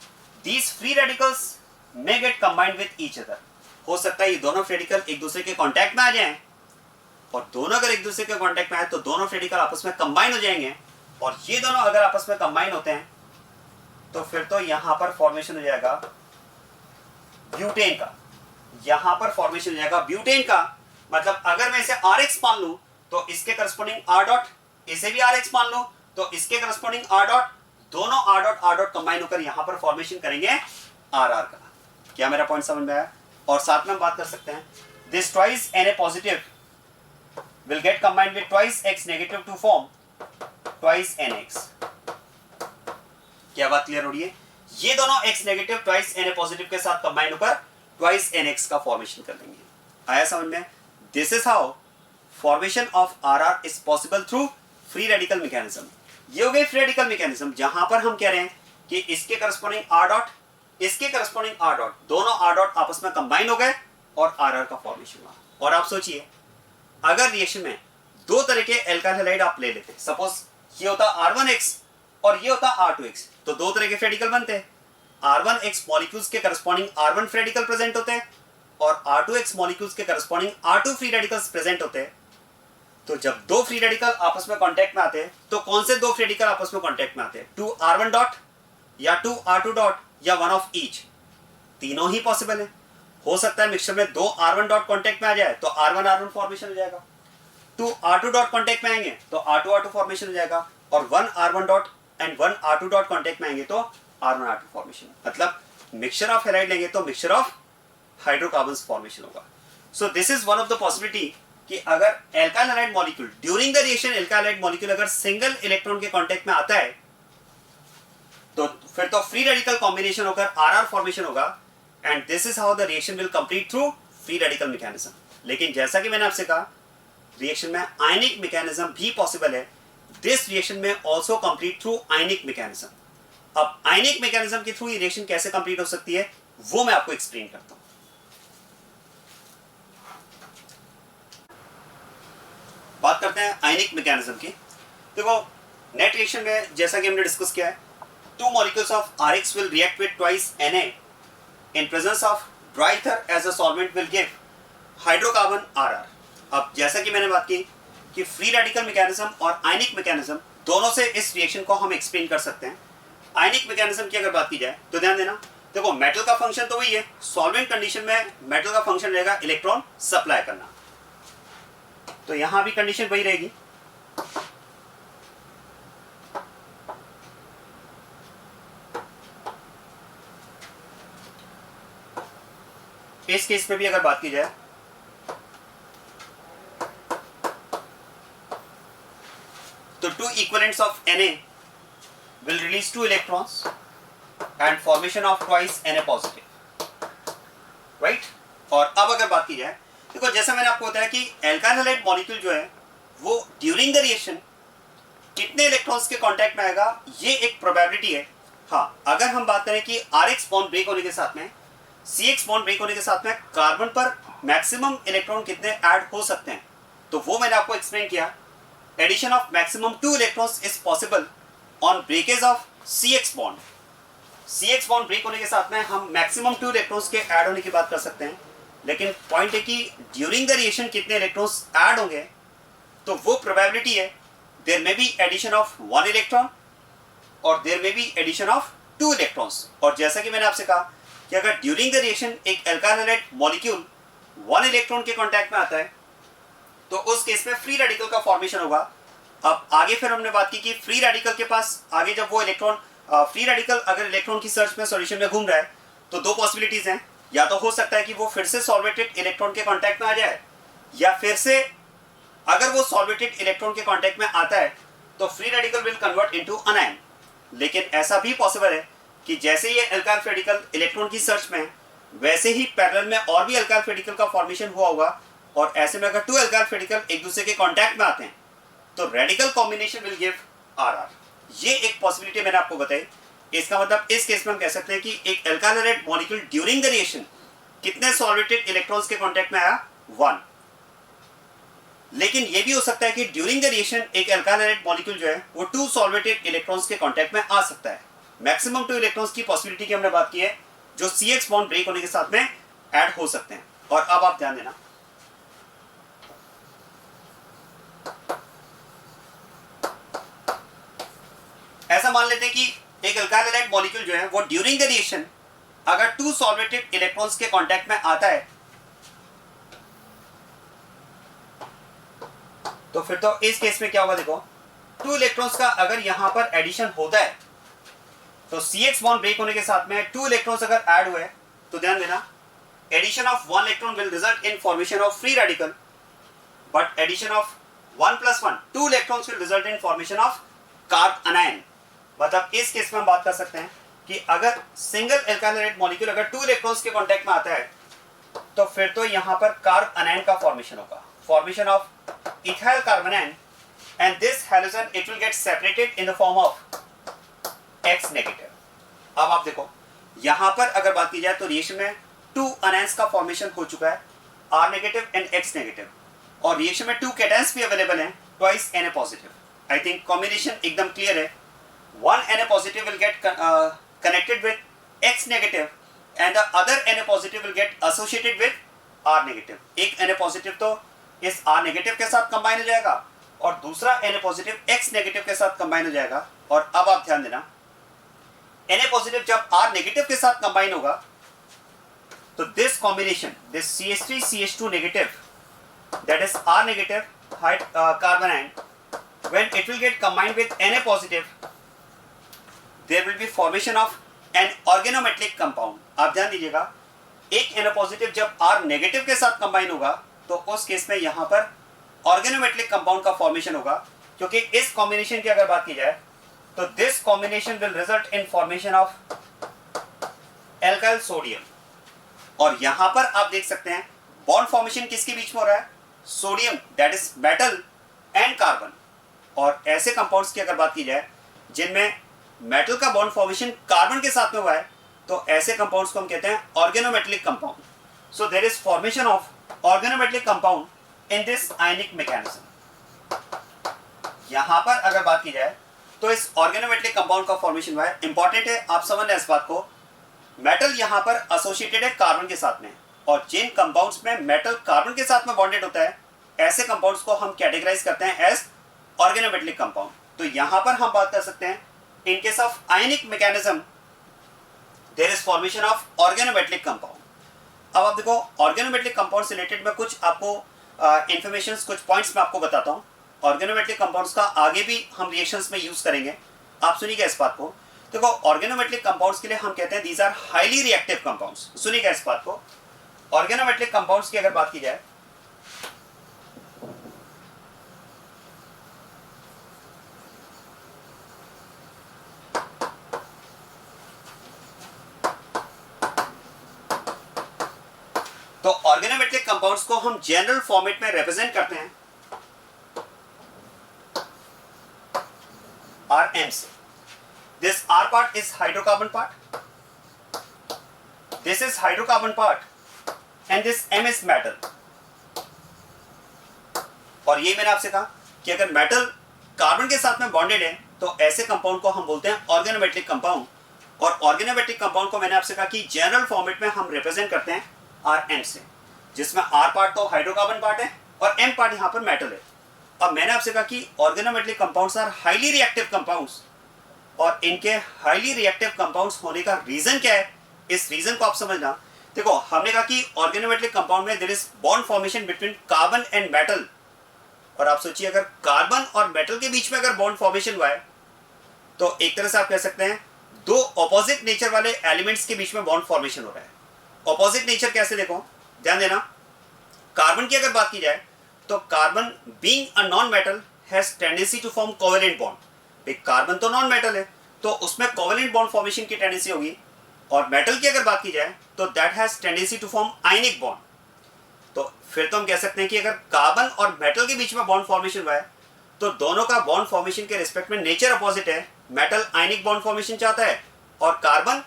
these free radicals may get combined with each other। हो सकता है ये दोनों रेडिकल एक दूसरे के कांटेक्ट में आ जाएं, और दोनों अगर एक दूसरे के कांटेक्ट में आए तो दोनों रेडिकल आपस में कंबाइन हो जाएंगे, और ये दोनों अगर आपस में कंबाइन होते हैं तो फिर तो यहां पर फॉर्मेशन हो जाएगा ब्यूटेन का। यहां पर फॉर्मेशन हो जाएगा ब्यूटेन का, मतलब अगर मैं इसे RX मान लूं तो इसके करस्पॉन्डिंग R डॉट, इसे भी RX मान लूं तो इसके करस्पॉन्डिंग R डॉट, दोनों R डॉट कंबाइन होकर यहां पर फॉर्मेशन करेंगे RR का। क्या मेरा पॉइंट समझ में आया? और साथ में हम बात कर सकते हैं, this twice Na positive will get combined with twice X negative to form twice NX। क्या बात क्लियर हो रही है? ये दोनों X negative twice Na positive के साथ कंबाइन होकर twice NX का फॉर्मेशन कर देंगे। आया समझ में? This is how formation of RR is possible through free radical mechanism। ये हो गई फ्री रेडिकल मैकेनिज्म, जहां पर हम कह रहे हैं कि इसके करस्पॉन्डिंग R डॉट, इसके करस्पॉन्डिंग R डॉट, दोनों R डॉट आपस में कंबाइन हो गए और RR का फॉर्मेशन हुआ। और आप सोचिए, अगर रिएक्शन में दो तरह के एल्काइल हैलाइड आप ले लेते, सपोज ये होता R1X और ये होता R2X, तो दो तरह के रेडिकल बनते हैं। R1X मॉलिक्यूल्स के corresponding R1 free radical present होते हैं और R2X मॉलिक्यूल्स के corresponding R2 free radicals present होते हैं। तो जब दो फ्री रेडिकल आपस में कांटेक्ट में आते हैं तो कौन से दो फ्री रेडिकल आपस में कांटेक्ट में आते हैं? 2R1 डॉट या 2R2 डॉट या वन ऑफ ईच? तीनों ही पॉसिबल है। हो सकता है मिक्सचर में दो R1 डॉट कांटेक्ट में आ जाए तो R1 फॉर्मेशन हो जाएगा, 2R2 डॉट कांटेक्ट में आएंगे तो R2 फॉर्मेशन हो जाएगा, और 1R1 dot and 1R2 dot contact में आएंगे तो R1 फॉर्मेशन। मतलब मिक्सचर ऑफ हैलाइड लेंगे तो मिक्सचर ऑफ हाइड्रोकार्बन्स फॉर्मेशन होगा। So this is one of the possibility कि अगर alkyl halide molecule during the reaction alkyl halide molecule अगर सिंगल इलेक्ट्रॉन के कांटेक्ट में आता है तो फिर तो फ्री रेडिकल कॉम्बिनेशन होकर RR फॉर्मेशन होगा, and this is how the reaction will complete through free radical mechanism. लेकिन जैसा कि मैंने आपसे कहा, रिएक्शन में आयनिक मैकेनिज्म भी पॉसिबल है। दिस रिएक्शन में आल्सो कंप्लीट थ्रू आयनिक मैकेनिज्म। अब आयनिक मैकेनिज्म के थ्रू ये रिएक्शन कैसे कंप्लीट हो सकती है वो मैं आपको एक्सप्लेन करता हूं। बात करते हैं आयनिक मैकेनिज्म की। देखो, नेट रिएक्शन में जैसा कि हमने डिस्कस किया है, two molecules of RX will react with twice Na in presence of dry ether as a solvent will give hydrocarbon RR। अब जैसा कि मैंने बात की कि फ्री रेडिकल मैकेनिज्म और आयनिक मैकेनिज्म दोनों से इस रिएक्शन को हम एक्सप्लेन कर सकते हैं। आयनिक मैकेनिज्म की अगर बात की जाए तो ध्यान देना, देखो मेटल का फंक्शन तो वही है, सॉल्वेंट कंडीशन में मेटल का फंक्शन रहेगा इलेक्ट्रॉन सप्लाई करना, तो यहां भी कंडीशन वही रहेगी। इस केस में भी अगर बात की जाए तो two equivalents of Na will release 2 electrons and formation of twice Na positive, right? और अब अगर बात की जाए, देखो जैसा मैंने आपको बताया कि एल्काइल हैलाइड मॉलिक्यूल जो है वो ड्यूरिंग द रिएक्शन कितने इलेक्ट्रॉन्स के कांटेक्ट में आएगा, ये एक प्रोबेबिलिटी है। हाँ, अगर हम बात करें कि RX बॉन्ड ब्रेक होने के साथ में, CX बॉन्ड ब्रेक होने के साथ में कार्बन पर मैक्सिमम इलेक्ट्रॉन कितने ऐड हो सकते हैं, तो वो मैंने आपको एक्सप्लेन किया। Addition of maximum 2 electrons is possible on breakage of CX bond. CX bond break होने के साथ में हम maximum 2 electrons के ऐड होने की बात कर सकते हैं, लेकिन पॉइंट है कि ड्यूरिंग द रिएक्शन कितने इलेक्ट्रॉन्स ऐड होंगे, तो वो प्रोबेबिलिटी है there may be addition of 1 electron और there may be addition of 2 electrons. और जैसा कि मैंने आपसे कहा कि अगर ड्यूरिंग द रिएक्शन एक एल्काइल हैलाइड मॉलिक्यूल 1 इलेक्ट्रॉन के कॉन्टैक्ट में आता है तो उस केस में फ्री रेडिकल का फॉर्मेशन होगा। अब आगे फिर हमने बात की कि फ्री रेडिकल के पास आगे जब वो इलेक्ट्रॉन फ्री रेडिकल अगर इलेक्ट्रॉन की सर्च में सॉल्यूशन में घूम रहा है तो दो पॉसिबिलिटीज हैं, या तो हो सकता है कि वो फिर से सॉल्वेटेड इलेक्ट्रॉन के कांटेक्ट में आ जाए, या फिर से अगर वो सॉल्वेटेड इलेक्ट्रॉन के कांटेक्ट में आता है तो free radical will convert into अनायन। लेकिन ऐसा भी पॉसिबल है कि जैसे ये एल्काइल रेडिकल इलेक्ट्रॉन की सर्च में वैसे ही पैरेलल में और भी एल्काइल रेडिकल का फॉर्मेशन हुआ होगा, और ऐसे में अगर 2 एल्काइल रेडिकल एक दूसरे के कांटेक्ट में आते हैं तो radical combination will give RR। ये एक पॉसिबिलिटी मैंने आपको बताई। इसका मतलब इस केस में हम कह सकते हैं कि एक alkyl halide molecule during the reaction कितने सॉल्वेटेड इलेक्ट्रॉन्स के कांटेक्ट में आया, 1। लेकिन ये भी हो सकता है कि ड्यूरिंग द रिएक्शन एक एल्काइल हैलाइड मॉलिक्यूल जो है वो 2 सॉल्वेटेड इलेक्ट्रॉन्स के कांटेक्ट में आ सकता है। मैक्सिमम 2 इलेक्ट्रॉन्स की पॉसिबिलिटी की हमने बात की है जो CX बॉन्ड ब्रेक होने के साथ में ऐड हो सकते हैं। और अब आप ध्यान देना, ऐसा मान लेते हैं कि एक एल्काइल हैलाइड मॉलिक्यूल जो है वो ड्यूरिंग द रिएक्शन अगर 2 सॉल्वेटेड इलेक्ट्रॉन्स के कांटेक्ट में आता है तो फिर तो इस केस में क्या होगा, देखो 2 इलेक्ट्रॉन्स का अगर यहां पर एडिशन होता है तो CX बॉन्ड ब्रेक होने के साथ में 2 इलेक्ट्रॉन्स अगर ऐड हुए तो ध्यान देना addition of 1 electron will result in formation of free radical, but addition of 1 + 1 2 electrons will result in formation of carbanion. मतलब इस केस में हम बात कर सकते हैं कि अगर सिंगल एल्काइल हैलाइड मॉलिक्यूल अगर 2 इलेक्ट्रॉन्स के कांटेक्ट में आता है तो फिर तो यहां पर कार्ब अनायन का फॉर्मेशन होगा, formation of ethyl carbanion, and this halogen it will get separated in the form of X negative. अब आप देखो यहां पर अगर बात की जाए तो रिएक्शन में 2 अनायंस का फॉर्मेशन हो चुका है, R negative and X negative, और रिएक्शन में 2 कैटायंस भी अवेलेबल हैं, twice Na positive. I think combination एकदम क्लियर है। 1 Na positive will get connected with X negative and the other Na positive will get associated with R negative। एक Na positive तो इस R negative के साथ combine हो जाएगा और दूसरा Na positive X negative के साथ कंबाइन हो जाएगा। और अब आप ध्यान देना Na positive जब R negative के साथ कंबाइन होगा तो this combination, this CH3 CH2 negative, that is R negative carbon ion, when it will get combined with Na positive, there will be formation of an organometallic compound। आप ध्यान दीजिएगा एक Na positive जब R negative के साथ combine होगा तो उस केस में यहां पर organometallic compound का फॉर्मेशन होगा, क्योंकि इस कॉम्बिनेशन की अगर बात की जाए तो this combination will result in formation of alkyl sodium. और यहां पर आप देख सकते हैं बॉन्ड फॉर्मेशन किसके बीच में हो रहा है, sodium that is metal and carbon. और ऐसे कंपाउंड्स की अगर बात की जाए जिनमें मेटल का बॉन्ड फॉर्मेशन कार्बन के साथ में हुआ है तो ऐसे कंपाउंड्स को हम कहते हैं organometallic compound. So there is formation of organometallic compound in this ionic mechanism. यहां पर अगर बात की जाए तो इस ऑर्गेनोमेटेलिक कंपाउंड का फॉर्मेशन हुआ है। इंपॉर्टेंट है आप समझना इस बात को, मेटल यहां पर एसोसिएटेड है कार्बन के साथ में, और जिन कंपाउंड्स में मेटल कार्बन के साथ में बॉन्डेड होता है ऐसे कंपाउंड्स को हम कैटेगराइज करते हैं एज ऑर्गेनोमेटेलिक कंपाउंड। तो यहां पर हम बात कर सकते हैं in case of ionic mechanism there is formation of organometallic compound. अब आप देखो ऑर्गेनोमेटेलिक कंपाउंड से रिलेटेड मैं कुछ आपको इंफॉर्मेशन कुछ पॉइंट्स मैं आपको बताता हूँ। ऑर्गेनोमेटेलिक कंपाउंड्स का आगे भी हम रिएक्शंस में यूज करेंगे, आप सुनिएगा इस बात को। देखो ऑर्गेनोमेटेलिक कंपाउंड्स के लिए हम कहते हैं these are highly reactive compounds. सुनिएगा इस बात को, ऑर्गेनोमेटेलिक कंपाउंड्स की अगर बात की जाए तो ऑर्गेनोमेटेलिक कंपाउंड्स को हम जनरल फॉर्मेट में रिप्रेजेंट करते हैं Rm से। This R part is hydrocarbon part, this is hydrocarbon part and this M is metal। और ये मैंने आपसे कहा कि अगर मेटल कार्बन के साथ में बॉन्डेड है तो ऐसे कंपाउंड को हम बोलते हैं ऑर्गेनोमेटेलिक कंपाउंड। और ऑर्गेनोमेटेलिक कंपाउंड को मैंने आपसे कहा कि जनरल फॉर्मेट में हम रिप्रेजेंट करते हैं Rm से, जिसमें R पार्ट तो हाइड्रोकार्बन पार्ट है और M पार्ट यहाँ पर मेटल है। अब मैंने आपसे कहा कि organometallic compounds are highly reactive compounds, और इनके हाईली रिएक्टिव कंपाउंड्स होने का रीजन क्या है, इस रीजन को आप समझना। देखो हमने कहा कि ऑर्गेनोमेटेलिक कंपाउंड में there is bond formation between carbon and metal. और आप सोचिए अगर कार्बन और मेटल के बीच में अगर बॉन्ड फॉर्मेशन हुआ है तो एक तरह से आप कह सकते हैं दो ऑपोजिट नेचर वाले एलिमेंट्स के बीच में बॉन्ड फॉर्मेशन हो रहा है। ऑपोजिट नेचर कैसे, देखो ध्यान देना। कार्बन की अगर बात की जाए तो carbon being a non metal has tendency to form covalent bond. Carbon तो नॉन मेटल है तो उसमें कोवेलेंट बॉन्ड फॉर्मेशन की टेंडेंसी होगी। और मेटल की अगर बात की जाए तो that has tendency to form ionic bond. तो फिर तो हम कह सकते हैं कि अगर कार्बन और मेटल के बीच में बॉन्ड फॉर्मेशन हुआ है तो दोनों का बॉन्ड फॉर्मेशन के रिस्पेक्ट में नेचर अपोजिट है। मेटल आयनिक बॉन्ड फॉर्मेशन चाहता है और कार्बन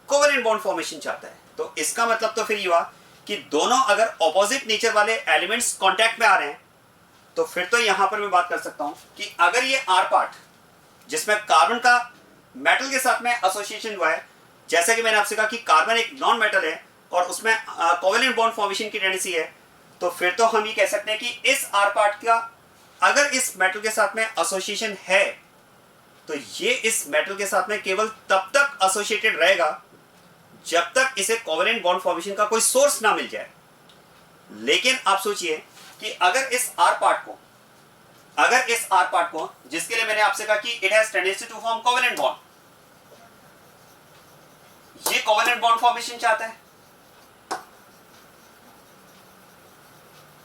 कोवेलेंट बॉन्ड फॉर्मेशन चाहता है। तो इसका मतलब तो फिर ये हुआ कि दोनों अगर ऑपोजिट नेचर वाले एलिमेंट्स कांटेक्ट में आ रहे हैं तो फिर तो यहां पर मैं बात कर सकता हूं कि अगर ये आर पार्ट जिसमें कार्बन का मेटल के साथ में एसोसिएशन हुआ है, जैसा कि मैंने आपसे कहा कि कार्बन एक नॉन मेटल है और उसमें कोवेलेंट बॉन्ड फॉर्मेशन की टेंडेंसी है, तो फिर तो हम ये कह सकते हैं कि इस आर पार्ट का अगर इस मेटल के साथ में एसोसिएशन है तो ये इस मेटल के साथ में केवल तब तक एसोसिएटेड रहेगा जब तक इसे कोवेलेंट बॉन्ड फॉर्मेशन का कोई सोर्स ना मिल जाए। लेकिन आप सोचिए कि अगर इस आर पार्ट को जिसके लिए मैंने आपसे कहा कि it has tendency to form covalent bond, ये कोवेलेंट बॉन्ड फॉर्मेशन चाहता है,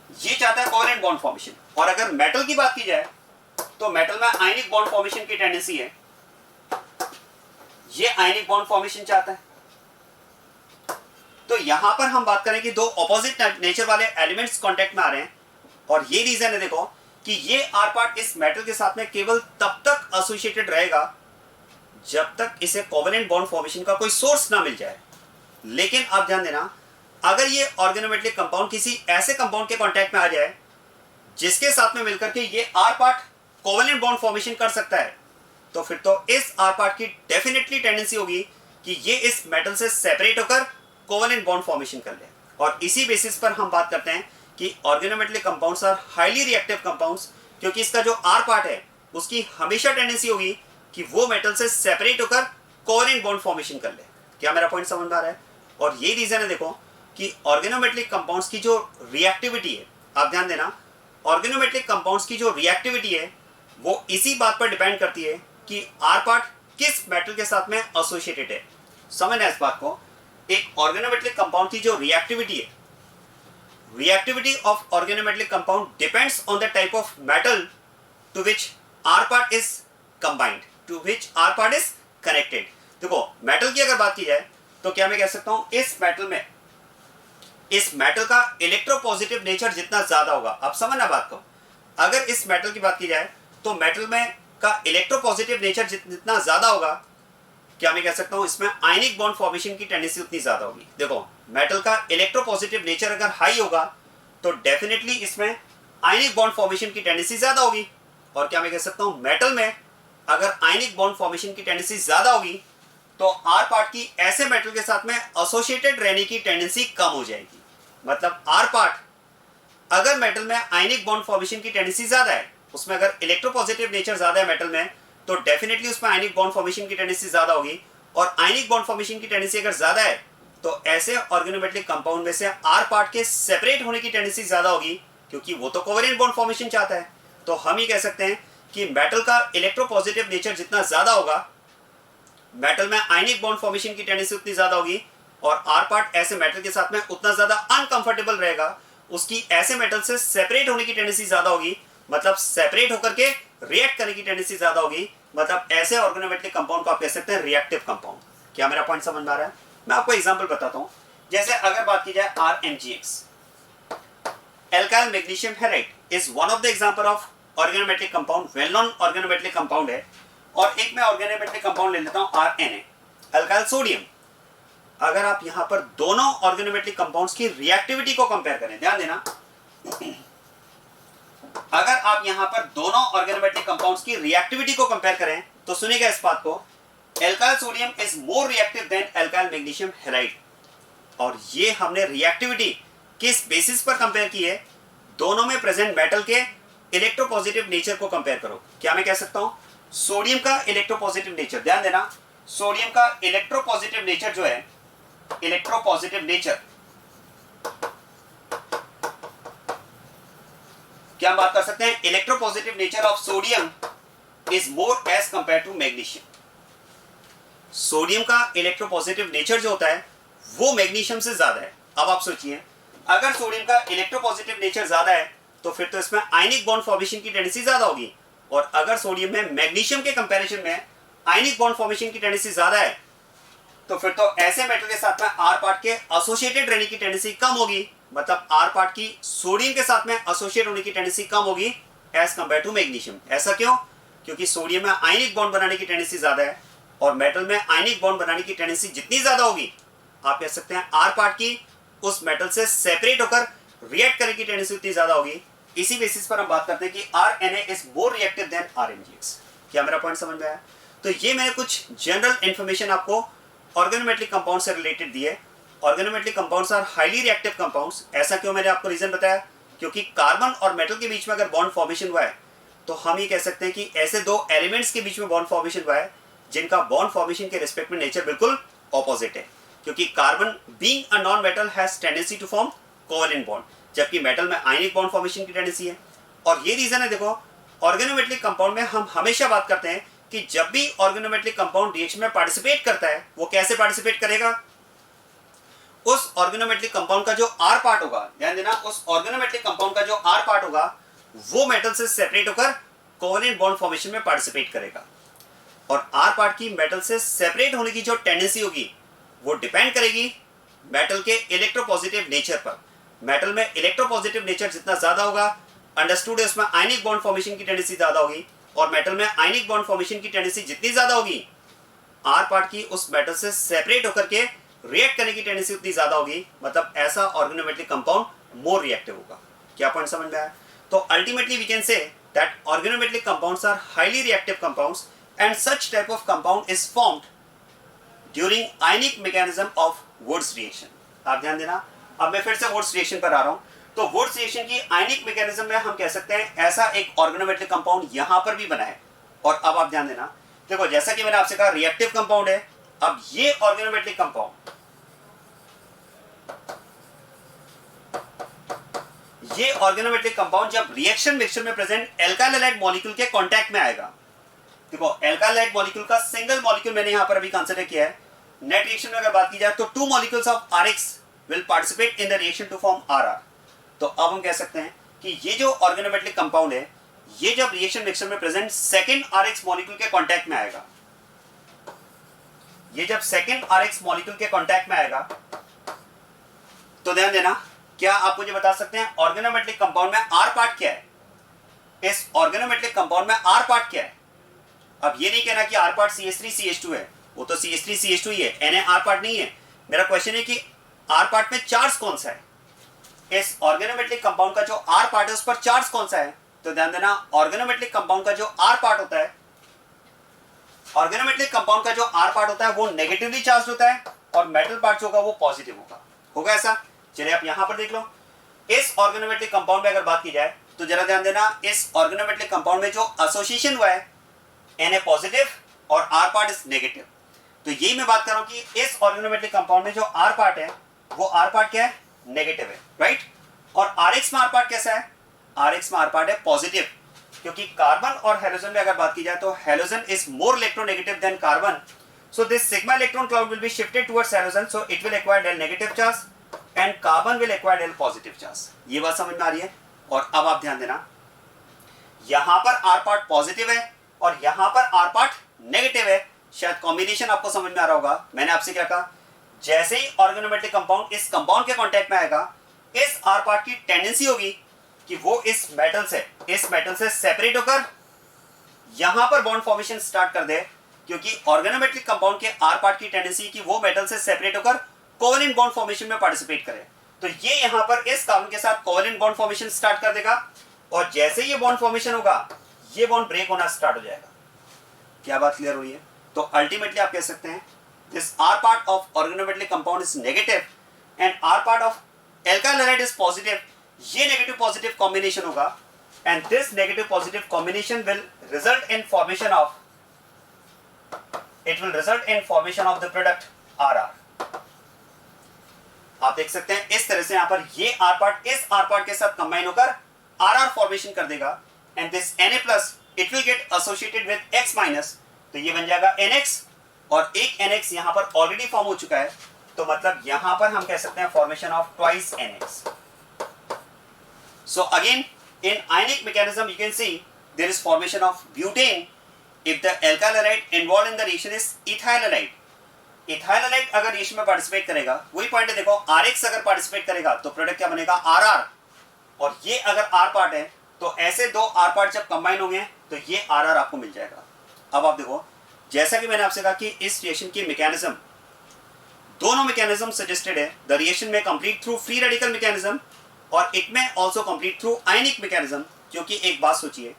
ये चाहता है कोवेलेंट बॉन्ड फॉर्मेशन। और अगर मेटल की बात की जाए तो मेटल में आयनिक बॉन्ड फॉर्मेशन की टेंडेंसी है, ये आयनिक बॉन्ड फॉर्मेशन चाहता है। तो यहां पर हम बात करें कि दो ऑपोजिट नेचर वाले एलिमेंट्स कांटेक्ट में आ रहे हैं और ये रीजन है देखो कि ये आर पार्ट इस मेटल के साथ में केवल तब तक एसोसिएटेड रहेगा जब तक इसे कोवेलेंट बॉन्ड फॉर्मेशन का कोई सोर्स ना मिल जाए। लेकिन आप ध्यान देना, अगर ये ऑर्गेनोमेटेलिक कंपाउंड किसी ऐसे कंपाउंड के कांटेक्ट में आ जाए जिसके साथ में मिलकर के ये R part covalent bond formation कर सकता है, तो फिर तो इस आर पार्ट की डेफिनेटली टेंडेंसी होगी कि ये इस मेटल से सेपरेट होकर कोवेलेंट बॉन्ड फॉर्मेशन कर ले। और इसी बेसिस पर हम बात करते हैं कि organometallic compounds are highly reactive compounds, क्योंकि इसका जो आर पार्ट है उसकी हमेशा टेंडेंसी होगी कि वो मेटल से सेपरेट होकर कोवेलेंट बॉन्ड फॉर्मेशन कर ले। क्या मेरा पॉइंट समझ में आ रहा है? और ये रीजन है देखो कि ऑर्गेनोमेटेलिक कंपाउंड्स की जो रिएक्टिविटी है, आप ध्यान देना, ऑर्गेनोमेटेलिक कंपाउंड्स की जो रिएक्टिविटी है वो इसी बात पर डिपेंड करती है कि आर पार्ट किस मेटल के साथ में एसोसिएटेड है। समझना इस बात को, एक ऑर्गेनोमेटेलिक कंपाउंड की जो रिएक्टिविटी है, reactivity of organometallic compound depends on the type of metal to which R part is combined, to which R part is connected। देखो मेटल की अगर बात की जाए तो क्या मैं कह सकता हूं इस मेटल का इलेक्ट्रोपॉजिटिव नेचर जितना ज्यादा होगा, आप समझना बात को, अगर इस मेटल की बात की जाए तो मेटल में का इलेक्ट्रोपॉजिटिव नेचर जितना ज्यादा होगा, क्या मैं कह सकता हूं इसमें आयनिक बॉन्ड फॉर्मेशन की टेंडेंसी उतनी ज्यादा होगी। देखो मेटल का इलेक्ट्रोपॉजिटिव नेचर अगर हाई होगा तो डेफिनेटली इसमें आयनिक बॉन्ड फॉर्मेशन की टेंडेंसी ज्यादा होगी। और क्या मैं कह सकता हूं मेटल में अगर आयनिक बॉन्ड फॉर्मेशन की टेंडेंसी ज्यादा होगी तो आर पार्ट की ऐसे मेटल के साथ में एसोसिएटेड रहने की टेंडेंसी कम हो जाएगी। मतलब आर पार्ट अगर मेटल में आयनिक बॉन्ड फॉर्मेशन की टेंडेंसी ज्यादा है, उसमें अगर इलेक्ट्रोपॉजिटिव नेचर ज्यादा है मेटल में, तो डेफिनेटली उसमें आयनिक बॉन्ड फॉर्मेशन की टेंडेंसी ज्यादा होगी। और आयनिक बॉन्ड फॉर्मेशन की टेंडेंसी अगर ज्यादा है तो ऐसे ऑर्गेनोमेटेलिक कंपाउंड में से आर पार्ट के सेपरेट होने की टेंडेंसी ज्यादा होगी, क्योंकि वो तो कोवेलेंट बॉन्ड फॉर्मेशन चाहता है। तो हम ही कह सकते हैं कि मेटल का इलेक्ट्रोपॉजिटिव नेचर जितना ज्यादा होगा, मेटल में आयनिक बॉन्ड फॉर्मेशन की टेंडेंसी उतनी ज्यादा होगी, और आर पार्ट ऐसे मेटल के साथ में उतना ज्यादा अनकंफर्टेबल रहेगा, उसकी ऐसे मेटल से सेपरेट होने की टेंडेंसी ज्यादा होगी, मतलब सेपरेट होकर के रिएक्ट करने की टेंडेंसी ज्यादा होगी। मतलब ऐसे ऑर्गेनोमेटेलिक कंपाउंड को आप कह सकते हैं रिएक्टिव कंपाउंड। क्या मेरा पॉइंट समझ में आ रहा है? मैं आपको एग्जांपल बताता हूं। जैसे अगर बात की जाए RMgX, alkyl magnesium halide is one of the example of organometallic compound, well known organometallic compound है। और एक मैं ऑर्गेनोमेटेलिक कंपाउंड ले लेता हूं RNA, एल्काइल सोडियम। अगर आप यहां पर दोनों ऑर्गेनोमेटेलिक कंपाउंड्स की रिएक्टिविटी को कंपेयर करें, ध्यान देना, अगर आप यहां पर दोनों ऑर्गेनोमेटेलिक कंपाउंड्स की रिएक्टिविटी को कंपेयर करें तो सुनिएगा इस बात को, alkyl sodium is more reactive than alkyl magnesium halide. और ये हमने रिएक्टिविटी किस बेसिस पर कंपेयर की है? दोनों में प्रेजेंट मेटल के इलेक्ट्रोपॉजिटिव नेचर को कंपेयर करो। क्या मैं कह सकता हूं? सोडियम का इलेक्ट्रोपॉजिटिव नेचर, ध्यान देना, सोडियम का इलेक्ट्रोपॉजिटिव नेचर जो है, इलेक्ट्रोपॉजिटिव नेचर, क्या हम बात कर सकते हैं? Electropositive nature of sodium is more as compare to magnesium. Sodium का इलेक्ट्रोपॉजिटिव नेचर जो होता है वो मैग्नीशियम से ज्यादा है। अब आप सोचिए, अगर सोडियम का इलेक्ट्रोपॉजिटिव नेचर ज्यादा है तो फिर तो इसमें आयनिक बॉन्ड फॉर्मेशन की टेंडेंसी ज्यादा होगी, और अगर सोडियम में मैग्नीशियम के कंपैरिजन में आयनिक बॉन्ड फॉर्मेशन की टेंडेंसी ज्यादा है तो फिर तो ऐसे मेटल के साथ में आर पार्ट के एसोसिएटेड रहने की टेंडेंसी कम होगी, मतलब आर पार्ट की सोडियम के साथ में एसोसिएट होने की टेंडेंसी कम होगी एज कंपेयर टू मैग्नीशियम। ऐसा क्यों? क्योंकि सोडियम में आयनिक बॉन्ड बनाने की टेंडेंसी ज्यादा है, और मेटल में आयनिक बॉन्ड बनाने की टेंडेंसी जितनी ज्यादा होगी, आप कह सकते हैं आर पार्ट की उस मेटल से सेपरेट होकर रिएक्ट करने की टेंडेंसी उतनी ज्यादा होगी। इसी बेसिस पर हम बात करते हैं कि RNA is more reactive then RMgX। क्या मेरा पॉइंट समझ में आया? तो ये मैंने कुछ जनरल इंफॉर्मेशन आपको ऑर्गेनोमेटेलिक कंपाउंड से रिलेटेड दी है। Organometallic compounds are highly reactive compounds. ऐसा क्यों? मैंने आपको रीजन बताया, क्योंकि कार्बन और मेटल के बीच में अगर बॉन्ड फॉर्मेशन हुआ है तो हम ये कह सकते हैं कि ऐसे दो एलिमेंट्स के बीच में बॉन्ड फॉर्मेशन हुआ है जिनका बॉन्ड फॉर्मेशन के रिस्पेक्ट में नेचर बिल्कुल ऑपोजिट है। क्योंकि carbon being a non metal has tendency to form covalent bond, जबकि मेटल में आयनिक बॉन्ड फॉर्मेशन की टेंडेंसी है। और ये रीजन है, देखो, ऑर्गेनोमेटेलिक कंपाउंड में हम हमेशा बात करते हैं कि जब भी ऑर्गेनोमेटेलिक कंपाउंड रिएक्शन में पार्टिसिपेट करता है, वो कैसे पार्टिसिपेट करेगा? उस ऑर्गेनोमेटेलिक कंपाउंड का जो आर पार्ट होगा, ध्यान देना, उस ऑर्गेनोमेटेलिक कंपाउंड का जो आर पार्ट होगा वो मेटल से सेपरेट होकर कोवेलेंट बॉन्ड फॉर्मेशन में पार्टिसिपेट करेगा। और आर पार्ट की मेटल से सेपरेट होने की जो टेंडेंसी होगी वो डिपेंड करेगी मेटल के इलेक्ट्रोपॉजिटिव नेचर पर। मेटल में इलेक्ट्रोपॉजिटिव नेचर जितना ज्यादा होगा, अंडरस्टूड है, उसमें आयनिक बॉन्ड फॉर्मेशन की टेंडेंसी ज्यादा होगी, और मेटल में आयनिक बॉन्ड फॉर्मेशन की टेंडेंसी जितनी ज्यादा होगी, आर पार्ट की उस मेटल से सेपरेट होकर के रिएक्ट करने की टेंडेंसी उतनी ज्यादा होगी, मतलब ऐसा ऑर्गेनोमेटेलिक कंपाउंड मोर रिएक्टिव होगा। क्या पॉइंट समझ में आया? तो ultimately we can say that organometallic compounds are highly reactive compounds and such type of compound is formed during ionic mechanism of Wurtz reaction. आप ध्यान देना, अब मैं फिर से वुड्स रिएक्शन पर आ रहा हूं। तो वुड्स रिएक्शन की आयनिक मैकेनिज्म में हम कह सकते हैं ऐसा एक ऑर्गेनोमेटेलिक कंपाउंड यहां पर भी बना है। और अब आप ध्यान देना, देखो, जैसा कि मैंने आपसे कहा रिएक्टिव कंपाउंड है। अब ये ऑर्गेनोमेटेलिक कंपाउंड, ये ऑर्गेनोमेटेलिक कंपाउंड जब रिएक्शन मिक्सचर में प्रेजेंट एल्काइल हैलाइड मॉलिक्यूल के कांटेक्ट में आएगा, देखो, एल्काइल हैलाइड मॉलिक्यूल का सिंगल मॉलिक्यूल मैंने यहां पर अभी कंसीडर किया है। नेट रिएक्शन में अगर बात की जाए तो 2 molecules of RX will participate in the reaction to form RR। तो अब हम कह सकते हैं कि ये जो ऑर्गेनोमेटेलिक कंपाउंड है, ये जब रिएक्शन मिक्सचर में प्रेजेंट सेकंड RX मॉलिक्यूल के कांटेक्ट में आएगा, ये जब सेकंड RX मॉलिक्यूल के कांटेक्ट में आएगा, तो ध्यान देना, क्या आप मुझे बता सकते हैं ऑर्गेनोमेटेलिक कंपाउंड में आर पार्ट क्या है? इस ऑर्गेनोमेटेलिक कंपाउंड में आर पार्ट क्या है? अब ये नहीं कहना कि आर पार्ट CH3CH2 है, वो तो CH3CH2 ही है, Na आर पार्ट नहीं है। मेरा क्वेश्चन है कि आर पार्ट में चार्ज कौन सा है? इस ऑर्गेनोमेटेलिक कंपाउंड का जो आर पार्ट है उस पर चार्ज कौन सा है? तो ध्यान देना, ऑर्गेनोमेटेलिक कंपाउंड का जो आर पार्ट होता है, ऑर्गेनोमेटेलिक कंपाउंड का जो आर पार्ट होता है वो नेगेटिवली चार्ज होता है, और मेटल पार्ट जो होगा वो पॉजिटिव होगा। होगा ऐसा? चलिए आप यहां पर देख लो, इस ऑर्गेनोमेट्रिक कंपाउंड में अगर बात की जाए तो जरा ध्यान देना, इस ऑर्गेनोमेट्रिक कंपाउंड में जो एसोसिएशन हुआ है Na पॉजिटिव और R पार्ट इज नेगेटिव। तो यही मैं बात कर रहा हूं कि इस ऑर्गेनोमेट्रिक कंपाउंड में जो R पार्ट है वो R पार्ट क्या है, नेगेटिव है, राइट। और Rx में R पार्ट कैसा है, Rx में R पार्ट है पॉजिटिव, क्योंकि कार्बन और हेलोजन में अगर बात की जाए तो halogen is more electronegative than carbon, so this sigma electron cloud will be shifted towards halogen, so it will acquire del negative charge and carbon will acquire del positive charge। ये बात समझ में आ रही है। और अब आप ध्यान देना, यहां पर R पार्ट पॉजिटिव है और यहां पर R पार्ट नेगेटिव है। शायद कॉम्बिनेशन आपको समझ में आ रहा होगा। मैंने आपसे क्या कहा, जैसे ही ऑर्गेनोमेट्रिक कंपाउंड इस कंपाउंड के कांटेक्ट में आएगा, इस R पार्ट की टेंडेंसी होगी कि वो इस मेटल से सेपरेट होकर यहां पर बॉन्ड फॉर्मेशन स्टार्ट कर दे, क्योंकि ऑर्गेनोमेट्रिक कंपाउंड के R पार्ट की टेंडेंसी कि वो मेटल से सेपरेट होकर कोवेलेंट बॉन्ड फॉर्मेशन में पार्टिसिपेट करे। तो ये यहां पर इस कार्बन के साथ कोवेलेंट बॉन्ड फॉर्मेशन स्टार्ट कर देगा और जैसे ये बॉन्ड फॉर्मेशन होगा ये बॉन्ड ब्रेक होना स्टार्ट हो जाएगा। क्या बात क्लियर हुई है? तो अल्टीमेटली आप कह सकते हैं this R part of organometric compound is negative and R part of alkyl halide is positive. ये नेगेटिव पॉजिटिव कॉम्बिनेशन होगा and this negative positive combination will result in formation of the product RR। आप देख सकते हैं इस तरह से यहां पर ये R पार्ट इस R पार्ट के साथ कंबाइन होकर RR फॉर्मेशन कर देगा and this Na plus it will get associated with X minus, तो ये बन जाएगा NX और एक NX यहां पर ऑलरेडी फॉर्म हो चुका है, तो मतलब यहां पर हम कह सकते हैं formation of twice NX। So again in ionic mechanism you can see there is formation of butane if the alkyl halide involved in the reaction is ethyl halide। ethyl halide अगर रिएक्शन में participate करेगा, वही point है देखो, Rx अगर participate करेगा तो product क्या बनेगा, RR। और ये अगर R पार्ट है तो ऐसे दो R पार्ट जब कंबाइन होंगे तो ये RR आपको मिल जाएगा। अब आप देखो, जैसा कि मैंने आपसे कहा कि इस रिएक्शन की मैकेनिज्म, दोनों मैकेनिज्म सजेस्टेड है। द रिएक्शन में complete through free radical mechanism और इट में ऑल्सो कंप्लीट थ्रू आयनिक मैकेनिज्म। क्योंकि एक बात सोचिए,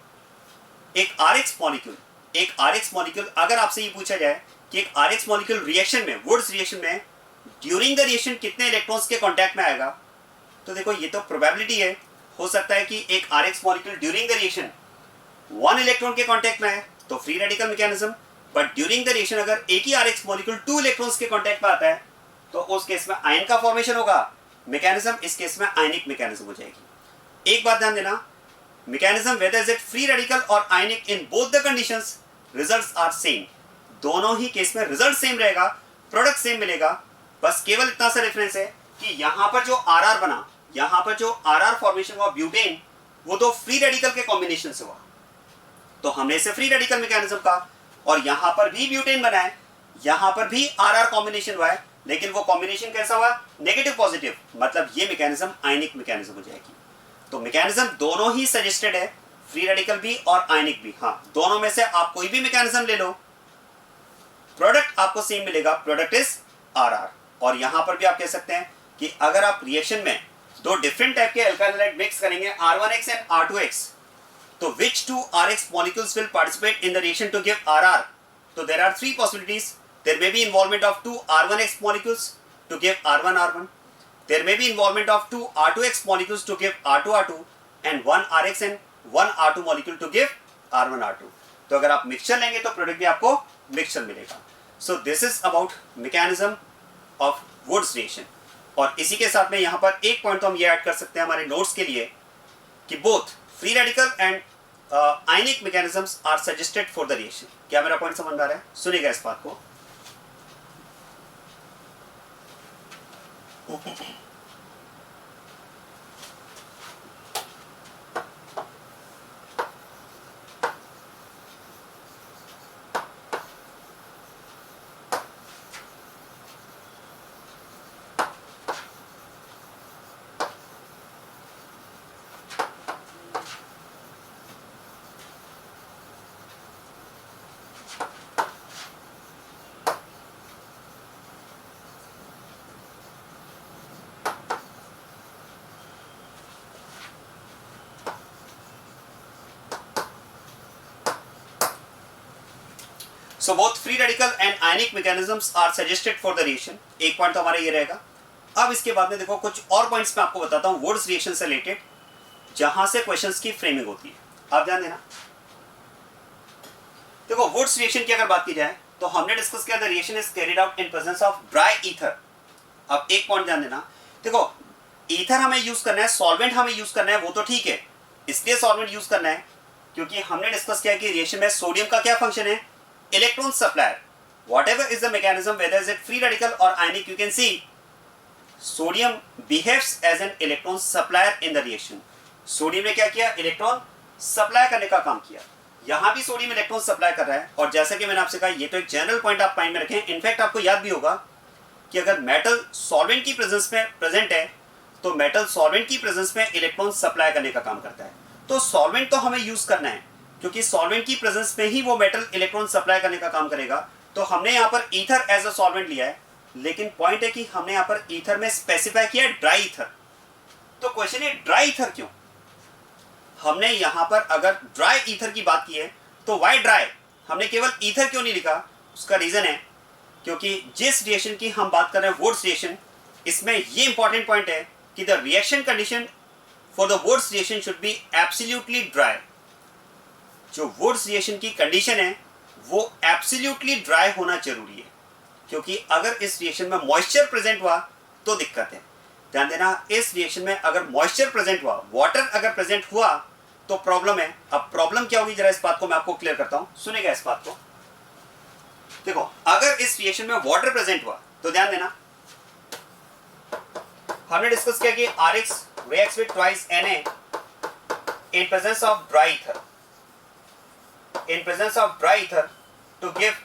एक आरएक्स मॉलिक्यूल अगर आपसे ये पूछा जाए कि एक आरएक्स मॉलिक्यूल रिएक्शन में, वुड्स रिएक्शन में ड्यूरिंग द रिएक्शन कितने इलेक्ट्रॉन्स के कांटेक्ट में आएगा, तो देखो ये तो प्रोबेबिलिटी है। हो सकता है कि एक RX molecule during the reaction 1 electron के कांटेक्ट में है तो free radical mechanism, but during the reaction अगर एक ही आरएक्स मॉलिक्यूल 2 इलेक्ट्रॉन्स के कांटेक्ट में आता है तो उस केस में आयन का फॉर्मेशन होगा। मैकेनिज्म इस केस में आयनिक मैकेनिज्म हो जाएगी। एक बात ध्यान देना, mechanism whether is it free radical और ionic, in both the conditions results are same. दोनों ही केस में रिजल्ट सेम रहेगा, प्रोडक्ट सेम मिलेगा। बस केवल इतना सा डिफरेंस है कि यहां पर जो आरआर बना, यहां पर जो आरआर फॉर्मेशन हुआ ब्यूटेन, वो तो फ्री रेडिकल के कॉम्बिनेशन से हुआ, तो हमने इसे फ्री रेडिकल मैकेनिज्म कहा। और यहां पर भी ब्यूटेन बना है, यहां पर भी आरआर कॉम्बिनेशन हुआ है, लेकिन वो कॉम्बिनेशन कैसा हुआ, नेगेटिव पॉजिटिव, मतलब ये मैकेनिज्म आयनिक मैकेनिज्म हो जाएगी। तो मैकेनिज्म दोनों ही सजेस्टेड है, फ्री रेडिकल भी और आयनिक भी। हाँ, दोनों में से आप कोई भी मैकेनिज्म ले लो, प्रोडक्ट आपको सेम मिलेगा, प्रोडक्ट इज आरआर। और यहां पर भी आप कह सकते हैं कि अगर आप रिएक्शन में दो डिफरेंट टाइप के अल्काइल हैलाइड मिक्स करेंगे, R1X एंड R2X, तो which two RX molecules will participate in the reaction to give RR? So there are three possibilities. There may be involvement of two R1X molecules to give R1R1. There may be involvement of two R2X molecules to give R2R2 and one RX and one R2 molecule to give R1R2. तो अगर आप mixture लेंगे तो product भी आपको mixture मिलेगा। So this is about mechanism of Woods reaction. और इसी के साथ में यहाँ पर एक पॉइंट तो हम ये ऐड कर सकते हैं हमारे नोट्स के लिए कि both free radical and ionic mechanisms are suggested for the reaction। क्या मेरा पॉइंट समझ में आ रहा है? सुनिएगा इस बात को। So both free radical and ionic mechanisms are suggested for the reaction। एक पॉइंट तो हमारा ये रहेगा। अब इसके बाद में देखो कुछ और पॉइंट्स मैं आपको बताता हूँ वुड्स रिएक्शन से रिलेटेड, जहां से क्वेश्चंस की फ्रेमिंग होती है। आप ध्यान देना। देखो वुड्स रिएक्शन की अगर बात की जाए तो हमने डिस्कस किया था reaction is carried out in presence of dry ether. अब एक पॉइंट ध्यान देना, देखो ईथर हमें यूज करना है, सॉल्वेंट हमें यूज करना है, वो तो ठीक है, इसलिए सॉल्वेंट यूज करना है क्योंकि हमने डिस्कस किया कि रिएक्शन में सोडियम का क्या फंक्शन है, electron supplier. Whatever is the mechanism, whether is it free radical और ionic, you can see sodium behaves as an electron supplier in the reaction. Sodium ने क्या किया, इलेक्ट्रॉन सप्लाई करने का काम किया। यहां भी सोडियम इलेक्ट्रॉन सप्लाई कर रहा है। और जैसा कि मैंने आपसे कहा, ये तो एक जनरल पॉइंट आप माइंड में रखें। इनफैक्ट आपको याद भी होगा कि अगर मेटल सॉल्वेंट की प्रेजेंस में प्रेजेंट है तो मेटल सॉल्वेंट की प्रेजेंस में इलेक्ट्रॉन सप्लाई करने का काम करता है। तो सॉल्वेंट तो हमें यूज करना है क्योंकि सॉल्वेंट की प्रेजेंस में ही वो मेटल इलेक्ट्रॉन सप्लाई करने का काम करेगा। तो हमने यहाँ पर ईथर एज अ सॉल्वेंट लिया है, लेकिन पॉइंट है कि हमने यहाँ पर ईथर में स्पेसिफाई किया ड्राई ईथर। तो क्वेश्चन है ड्राई ईथर क्यों? हमने यहाँ पर अगर ड्राई ईथर की बात की है तो वाई ड्राई, हमने केवल ईथर क्यों नहीं लिखा? उसका रीजन है क्योंकि जिस रिएक्शन की हम बात कर रहे हैं वुड्स रिएक्शन, इसमें ये इंपॉर्टेंट पॉइंट है कि the reaction condition for the Wurtz reaction should be absolutely dry. जो वुड्स रिएक्शन की कंडीशन है वो एब्सोल्युटली ड्राई होना जरूरी है, क्योंकि अगर इस रिएक्शन में मॉइस्चर प्रेजेंट हुआ तो दिक्कत है। ध्यान देना, इस रिएक्शन में अगर मॉइस्चर प्रेजेंट हुआ, वाटर अगर प्रेजेंट हुआ तो प्रॉब्लम है। अब प्रॉब्लम क्या होगी, जरा इस बात को मैं आपको क्लियर करता हूं, सुनेगा इस बात को। देखो अगर इस रिएक्शन में वाटर प्रेजेंट हुआ तो ध्यान देना, हमने डिस्कस किया कि Rx reacts with twice Na in presence of dry ether, in presence of dry ether to give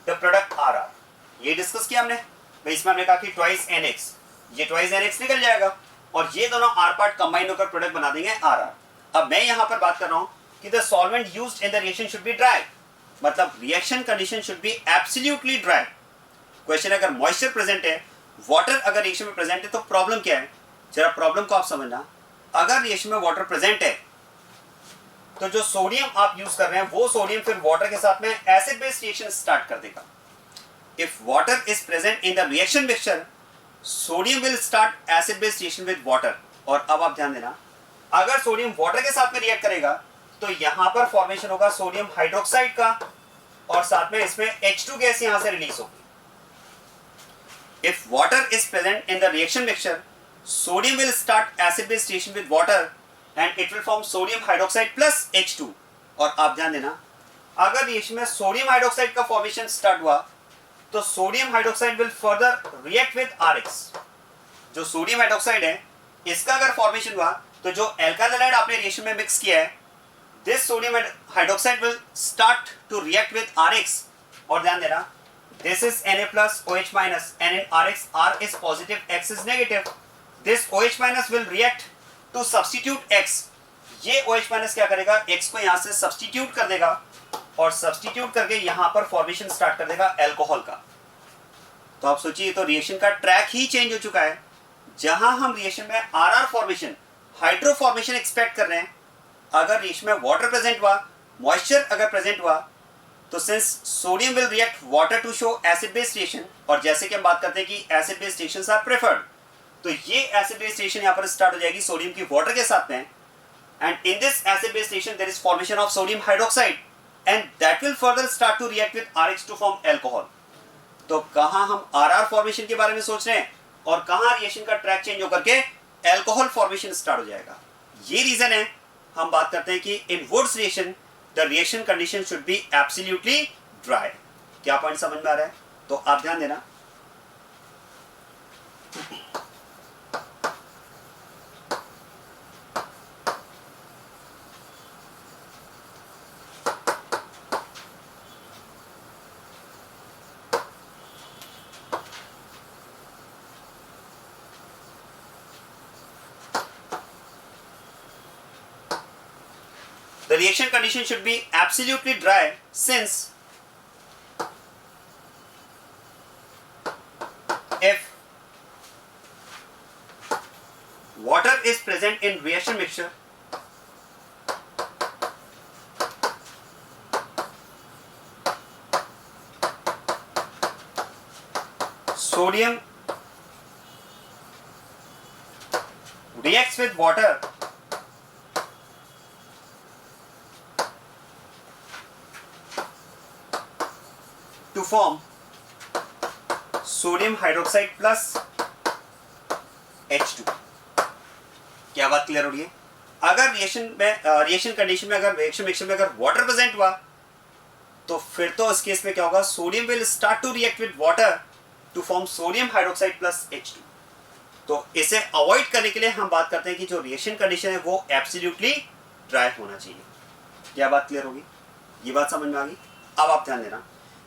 the product Rr। ये डिस्कस किया हमने भाई। इसमें हमने कहा कि twice NX, ये twice NX निकल जाएगा और ये दोनों R पार्ट कंबाइन होकर प्रोडक्ट बना देंगे Rr। अब मैं यहां पर बात कर रहा हूं कि the solvent used in the reaction should be dry, मतलब reaction condition should be absolutely dry. Question अगर मॉइस्चर प्रेजेंट है, वाटर अगर रिएक्शन में प्रेजेंट है तो प्रॉब्लम क्या है? जरा प्रॉब्लम को आप समझना। अगर रिएक्शन में वाटर प्रेजेंट है तो जो सोडियम आप यूज कर रहे हैं वो सोडियम फिर वाटर के साथ में एसिड बेस रिएक्शन स्टार्ट कर देगा। If water is present in the reaction mixture, sodium will start acid base reaction with water. और अब आप ध्यान देना, अगर सोडियम वाटर के साथ में रिएक्ट करेगा तो यहां पर फॉर्मेशन होगा सोडियम हाइड्रोक्साइड का और साथ में इसमें H2 गैस यहां से रिलीज होगी। If water is present in the reaction mixture, sodium will start acid-base reaction with water and it will form sodium hydroxide plus H2। और आप ध्यान देना, अगर रिएक्शन में सोडियम हाइड्रोक्साइड का फॉर्मेशन स्टार्ट हुआ तो sodium hydroxide will further react with Rx। जो सोडियम हाइड्रोक्साइड है इसका अगर फॉर्मेशन हुआ तो जो एल्काइल हैलाइड आपने रिएक्शन में मिक्स किया है, this sodium hydroxide will start to react with Rx। और ध्यान देना, this is Na plus OH minus, and in Rx R is positive, X is negative. This OH minus will react to substitute X। ये OH minus क्या करेगा, X को यहाँ से substitute कर देगा और सब्सटीट्यूट करके यहाँ पर फॉर्मेशन स्टार्ट कर देगा एल्कोहल का। तो आप सोचिए, तो रिएक्शन का ट्रैक ही चेंज हो चुका है। जहां हम रिएक्शन में RR formation, hydro formation expect कर रहे हैं, अगर रिएक्शन में वाटर प्रेजेंट हुआ, मॉइस्चर अगर प्रेजेंट हुआ, तो since sodium will react water to show acid base reaction, और जैसे कि हम बात करते हैं कि acid base reactions are preferred, तो ये एसिड बेस रिएक्शन यहां पर स्टार्ट हो जाएगी सोडियम की वाटर के साथ में। And in this acid base reaction there is formation of sodium hydroxide and that will further start to react with Rx to form alcohol. तो कहां हम RR फॉर्मेशन के बारे में सोच रहे हैं और कहां रिएक्शन का ट्रैक चेंज होकर के एल्कोहल फॉर्मेशन स्टार्ट हो जाएगा। ये रीजन है हम बात करते हैं कि in Wurtz reaction the reaction condition should be absolutely dry। क्या पॉइंट समझ में आ रहा है? तो आप ध्यान देना, the reaction condition should be absolutely dry since if water is present in reaction mixture, sodium reacts with water to form sodium hydroxide plus H2। क्या बात क्लियर हो रही है? अगर रिएक्शन कंडीशन में अगर रिएक्शन मिक्सचर में अगर वाटर प्रेजेंट हुआ तो फिर तो इस केस में क्या होगा, sodium will start to react with water to form sodium hydroxide plus H2। तो इसे अवॉइड करने के लिए हम बात करते हैं कि जो रिएक्शन कंडीशन है वो एब्सोल्युटली ड्राई होना चाहिए। क्या बात क्लियर होगी? ये बात समझ में आ गई? अब आप ध्यान देना,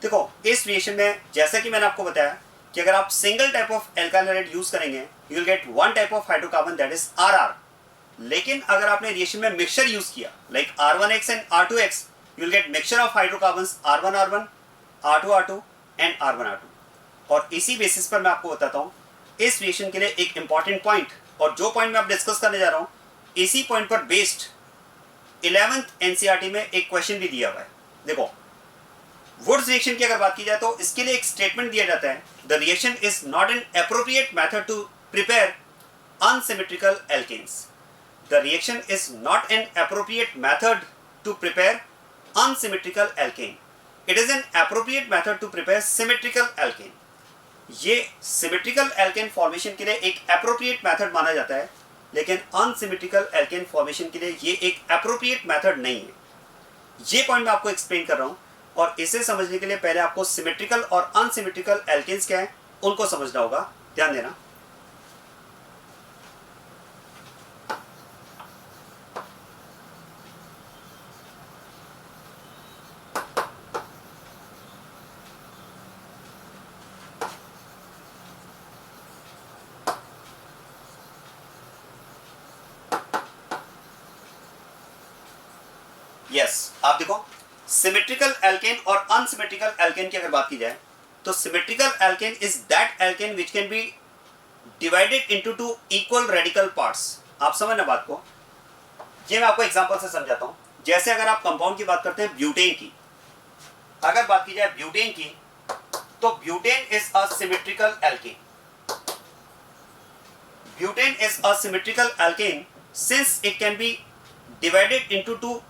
देखो इस रिएक्शन में जैसा कि मैंने आपको बताया कि अगर आप single type of alkyl halide use करेंगे you will get one type of hydrocarbon that is RR। लेकिन अगर आपने रिएक्शन में मिक्सचर यूज किया like R1X and R2X you will get mixture of hydrocarbons R1R1, R2R2 and R1R2। और इसी basis पर मैं आपको बताता हूँ इस रिएक्शन के लिए एक इंपॉर्टेंट पॉइंट, और जो पॉइंट मैं अब डिस्कस करने जा रहा हूँ इसी पॉइंट पर बेस्ड 11th NCERT में एक क्वेश्चन भी दिया हुआ है। देखो वुड्स रिएक्शन की अगर बात की जाए तो इसके लिए एक स्टेटमेंट दिया जाता है, the reaction is not an appropriate method to prepare unsymmetrical alkanes. The reaction is not an appropriate method to prepare unsymmetrical alkane, it is an appropriate method to prepare symmetrical alkane। ये symmetrical alkane formation के लिए एक appropriate method माना जाता है, लेकिन unsymmetrical alkane formation के लिए ये एक appropriate method नहीं है। ये पॉइंट मैं आपको एक्सप्लेन कर रहा हूँ, और इसे समझने के लिए पहले आपको symmetrical और unsymmetrical alkanes क्या है उनको समझना होगा। ध्यान देना, आप देखो सिमेट्रिकल एल्केन और अनसिमेट्रिकल एल्केन की अगर बात की जाए तो symmetrical alkane is that alkane which can be divided into two equal radical parts. आप समझना बात को, ये मैं आपको एग्जांपल से समझाता हूं। जैसे अगर आप कंपाउंड की बात करते हैं ब्यूटेन की, अगर बात की जाए ब्यूटेन की तो butane is a symmetrical alkane. Butane is a symmetrical alkane since it can be divided into two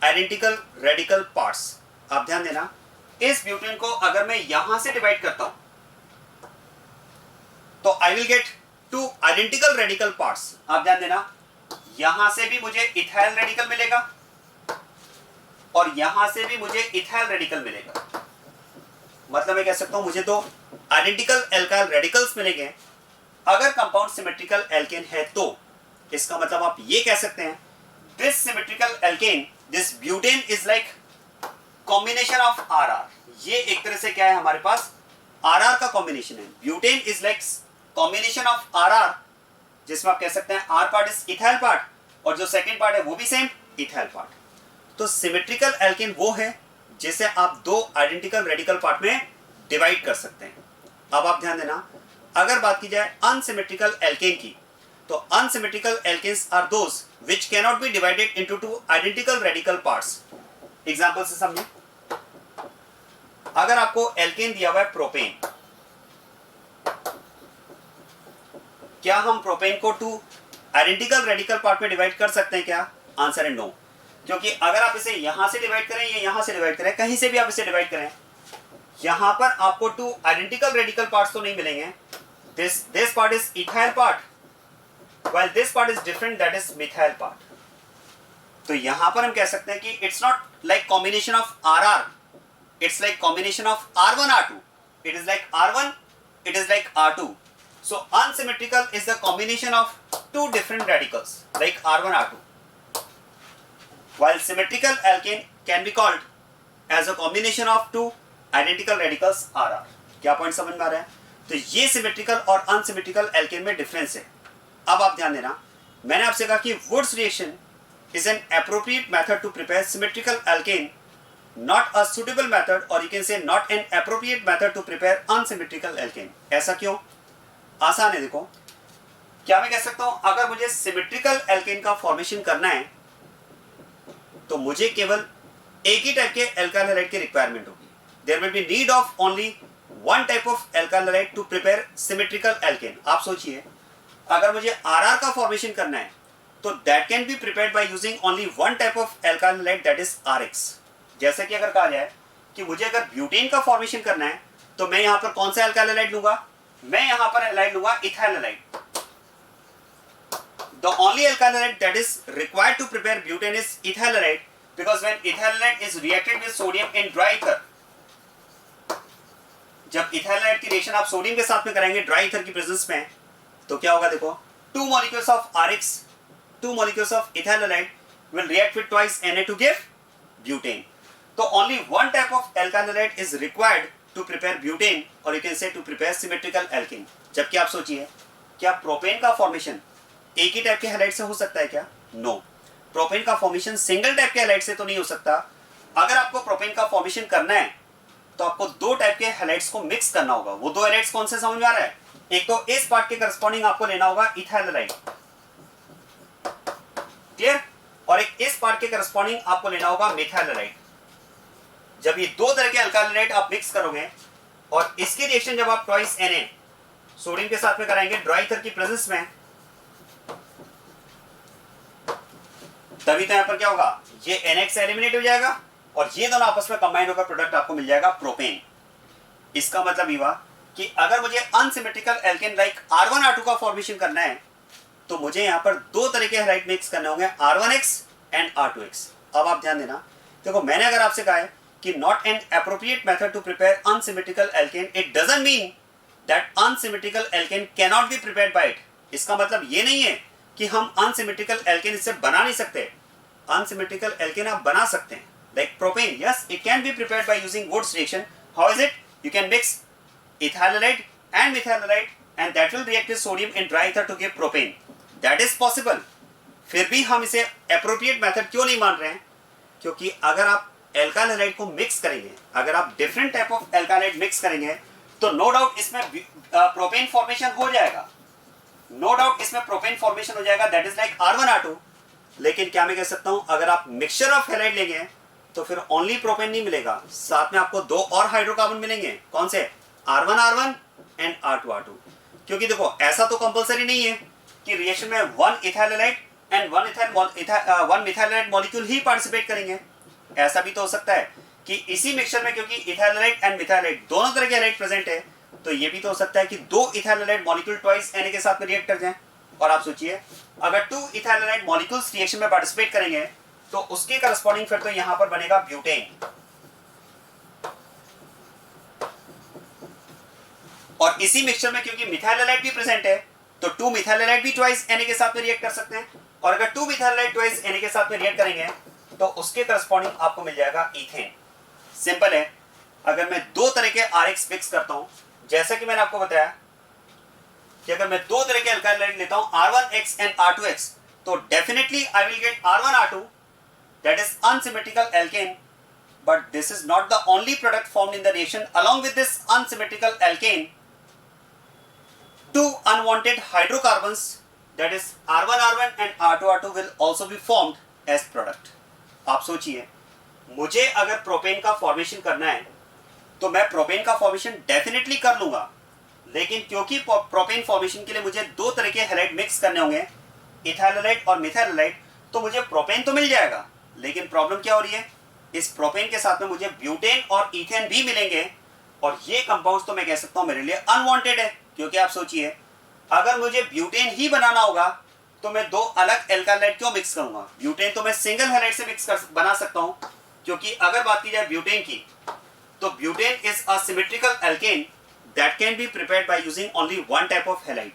identical radical parts. आप ध्यान देना, इस ब्यूटेन को अगर मैं यहां से डिवाइड करता हूं तो आई will gate to identical radical parts. आप ध्यान देना, यहां से भी मुझे इथाइल रेडिकल मिलेगा और यहां से भी मुझे इथाइल रेडिकल मिलेगा। मतलब मैं कह सकता हूं मुझे तो आइडेंटिकल एल्काइल रेडिकल्स मिलेंगे। अगर कंपाउंड सिमेट्रिकल एल्केन है तो इसका मतलब आप ये कह सकते हैं this symmetrical alkane, this butane is like combination of RR। ये एक तरह से क्या है हमारे पास RR का कॉम्बिनेशन है। Butane is like combination of RR, जिसमें आप कह सकते हैं R part is ethyl part और जो सेकंड पार्ट है वो भी सेम इथाइल पार्ट। तो सिमेट्रिकल एल्केन वो है जिसे आप दो आइडेंटिकल रेडिकल पार्ट में डिवाइड कर सकते हैं। अब आप ध्यान देना, अगर बात की जाए अनसिमेट्रिकल एल्केन की तो unsymmetrical alkanes are those which cannot be divided into two identical radical parts। Example से समझें, अगर आपको एल्केन दिया हुआ है प्रोपेन, क्या हम प्रोपेन को टू आइडेंटिकल रेडिकल पार्ट में डिवाइड कर सकते हैं क्या? आंसर है नो, क्योंकि अगर आप इसे यहां से डिवाइड करें या यहां से डिवाइड करें, कहीं से भी आप इसे डिवाइड करें, यहां पर आपको टू आइडेंटिकल रेडिकल पार्ट्स तो नहीं मिलेंगे। this part is ethyl part while this part is different, that is methyl part। तो यहां पर हम कह सकते हैं कि it's not like combination of RR, it's like combination of R1 R2। it is like R1, it is like R2। so unsymmetrical is the combination of two different radicals like R1 R2, while symmetrical alkane can be called as a combination of two identical radicals RR। क्या point समझ में आ रहा है? तो ये symmetrical और unsymmetrical alkene में डिफरेंस है। अब आप ध्यान देना, मैंने आपसे कहा कि Wurtz reaction is an appropriate method to prepare symmetrical alkane, not a suitable method, और you can say not an appropriate method to prepare unsymmetrical alkane. ऐसा क्यों? आसान है। देखो, क्या मैं कह सकता हूं अगर मुझे सिमेट्रिकल एल्केन का फॉर्मेशन करना है तो मुझे केवल एक ही टाइप के एल्काइल हैलाइड की रिक्वायरमेंट होगी। There will be need of only one type of alkyl halide to prepare symmetrical alkane. आप सोचिए, अगर मुझे आर का फॉर्मेशन करना है तो that can be prepared by using only one type of alkyl halide that is RX। जैसा कि अगर कहा जाए कि मुझे अगर ब्यूटेन का फॉर्मेशन करना है तो मैं यहां पर कौन सा एल्काइल हैलाइड लूंगा, मैं यहां पर हैलाइड लूंगा ethyl halide. The only alkyl halide that is required to prepare butane is ethyl halide, because when ethyl halide is reacted with sodium in dry ether, जब इथाइल हैलाइड की reaction आप sodium के साथ में कराएंगे dry ether की presence में, तो क्या होगा देखो, 2 molecules of RX, 2 molecules of ethyl halide will react with twice Na to give butane. So only one type of alkyl halide is required to prepare butane, or you can say to prepare symmetrical alkane. जबकि आप सोचिए क्या propane का formation एक ही type के halide से हो सकता है क्या? नो, प्रोपेन का फॉर्मेशन सिंगल टाइप के हैलाइड से तो नहीं हो सकता। अगर आपको प्रोपेन का फॉर्मेशन करना है तो आपको दो टाइप के हैलाइड्स को मिक्स करना होगा। वो दो हैलाइड्स कौन से समझ में आ रहा है? एक तो इस पार्ट के करस्पॉन्डिंग आपको लेना होगा इथाइल हैलाइड, क्लियर, और एक इस पार्ट के करस्पॉन्डिंग आपको लेना होगा मिथाइल हैलाइड। जब ये दो तरह के अल्काइल हैलाइड आप मिक्स करोगे और इसकी रिएक्शन जब आप ट्वाइस Na सोडियम के साथ में कराएंगे ड्राई ईथर की प्रेजेंस में, तभी तो यहां पर क्या होगा, ये NX एलिमिनेट हो जाएगा और ये दोनों आपस में कंबाइन होकर प्रोडक्ट आपको मिल जाएगा प्रोपेन। इसका मतलब ये हुआ कि अगर मुझे अनसिमेट्रिकल एल्केन लाइक R1R2 का फॉर्मेशन करना है तो मुझे यहां पर दो तरह के हैलाइड मिक्स करने होंगे, R1X एंड R2X। अब आप ध्यान देना, देखो मैंने अगर आपसे कहा है कि not an appropriate method to prepare unsymmetrical alkane, it doesn't mean that unsymmetrical alkane can not be prepared by it. इसका मतलब ये नहीं है कि हम अनसिमेट्रिकल एल्केन इससे बना नहीं सकते। अनसिमेट्रिकल एल्केन आप बना सकते हैं, like propane, yes it can be prepared by using Wurtz reaction. How is it? You can mix ethyl halide and methyl halide and that will react with sodium in dry ether to give propane. That is possible. फिर भी हम इसे appropriate method क्यों नहीं मान रहे हैं? क्योंकि अगर आप एल्काइल हैलाइड को मिक्स करेंगे, अगर आप different type of alkyl halide mix करेंगे तो नो डाउट इसमें प्रोपेन फॉर्मेशन हो जाएगा, नो डाउट इसमें प्रोपेन फॉर्मेशन हो जाएगा, दैट इज लाइक R1R2। लेकिन क्या मैं कह सकता हूं, अगर आप मिक्सचर ऑफ हैलाइड लेंगे तो फिर ओनली प्रोपेन नहीं मिलेगा, साथ में आपको दो और हाइड्रोकार्बन मिलेंगे। कौन से? R1R1 and R2R2। क्योंकि देखो ऐसा तो कंपलसरी नहीं है कि रिएक्शन में one ethyl halide and one methyl halide molecule he participate करेंगे। ऐसा भी तो हो सकता है कि इसी मिक्सचर में, क्योंकि ethyl halide and methyl halide दोनों तरह के हैलाइड प्रेजेंट है, तो ये भी तो हो सकता है कि दो ethyl halide molecule twice Na के साथ में रिएक्ट कर जाएं। और आप सोचिए अगर 2 इथाइल हैलाइड मॉलिक्यूल्स रिएक्शन में पार्टिसिपेट करेंगे तो उसके करस्पॉन्डिंग फिर तो यहां पर बनेगा ब्यूटेन। और इसी मिक्सचर में क्योंकि मिथाइल हैलाइड भी प्रेजेंट है तो 2 मिथाइल हैलाइड भी ट्वाइस Na के साथ में रिएक्ट कर सकते हैं। और अगर 2 मिथाइल हैलाइड ट्वाइस Na के साथ में रिएक्ट करेंगे तो उसके करस्पॉन्डिंग आपको मिल जाएगा ईथेन। सिंपल है। अगर मैं दो तरह के RX मिक्स करता हूं, जैसा कि मैंने आपको बताया कि अगर मैं दो तरह के अल्काइल हैलाइड लेता हूं R1X एंड R2X, तो definitely I will get R1R2 that is unsymmetrical alkane, but this is not the only product formed in the reaction. Along with this unsymmetrical alkane, 2 unwanted hydrocarbons that is R1R1 and R2R2 will also be formed as product। आप सोचिए मुझे अगर propane का formation करना है तो मैं propane का फॉर्मेशन डेफिनेटली कर लूंगा, लेकिन क्योंकि प्रोपेन फॉर्मेशन के लिए मुझे दो तरह के हैलाइड मिक्स करने होंगे, इथाइल हैलाइड और मिथाइल हैलाइड, तो मुझे प्रोपेन तो मिल जाएगा। लेकिन प्रॉब्लम क्या हो रही है, इस प्रोपेन के साथ में मुझे ब्यूटेन और ईथेन भी मिलेंगे, और ये कंपाउंड्स तो मैं कह सकता हूं मेरे लिए अनवांटेड है। क्योंकि आप सोचिए अगर मुझे ब्यूटेन ही बनाना होगा तो मैं दो अलग एल्काइल हैलाइड क्यों मिक्स करूंगा? ब्यूटेन तो मैं सिंगल हैलाइड से मिक्स कर बना सकता हूं, क्योंकि अगर बात की जाए ब्यूटेन की तो butane is a symmetrical alkane that can be prepared by using only one type of halide.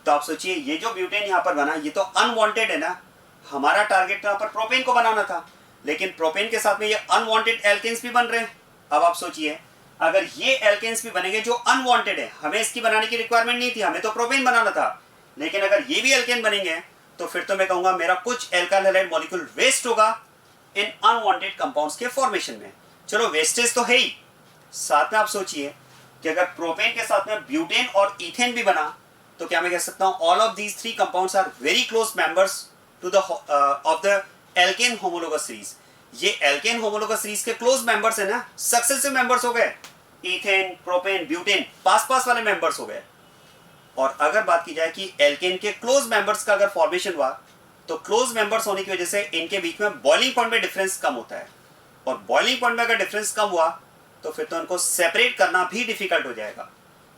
तो आप सोचिए ये जो ब्यूटेन यहाँ पर बना ये तो अनवांटेड है ना, हमारा टारगेट यहाँ पर प्रोपेन को बनाना था, लेकिन प्रोपेन के साथ में ये अनवांटेड एल्केन्स भी बन रहे हैं। अब आप सोचिए अगर ये एल्केन्स भी बनेंगे जो अनवांटेड है, हमें इसकी बनाने की रिक्वायरमेंट नहीं थी, हमें तो प्रोपेन बनाना था, लेकिन अगर ये भी एल्केन बनेंगे तो फिर तो मैं कहूंगा मेरा कुछ एल्काइल हैलाइड मॉलिक्यूल वेस्ट होगा इन अनवांटेड कंपाउंड्स के फॉर्मेशन में। चलो वेस्टेज तो है ही, साथ में आप सोचिए कि अगर प्रोपेन के साथ में ब्यूटेन और ईथेन भी बना तो क्या मैं कह सकता हूं all of these three compounds are very close members to the of the alkane homologous series. ये एल्केन होमोलोगस सीरीज के क्लोज मेंबर्स है ना, सक्सेसिव मेंबर्स हो गए, ईथेन, प्रोपेन, ब्यूटेन पास पास वाले मेंबर्स हो गए। और अगर बात की जाए कि एल्केन के क्लोज मेंबर्स का अगर फॉर्मेशन हुआ तो क्लोज मेंबर्स होने की वजह से इनके बीच में बॉइलिंग पॉइंट में डिफरेंस कम होता है, और बॉइलिंग पॉइंट में अगर डिफरेंस कम हुआ तो फिर तो इनको सेपरेट करना भी डिफिकल्ट हो जाएगा,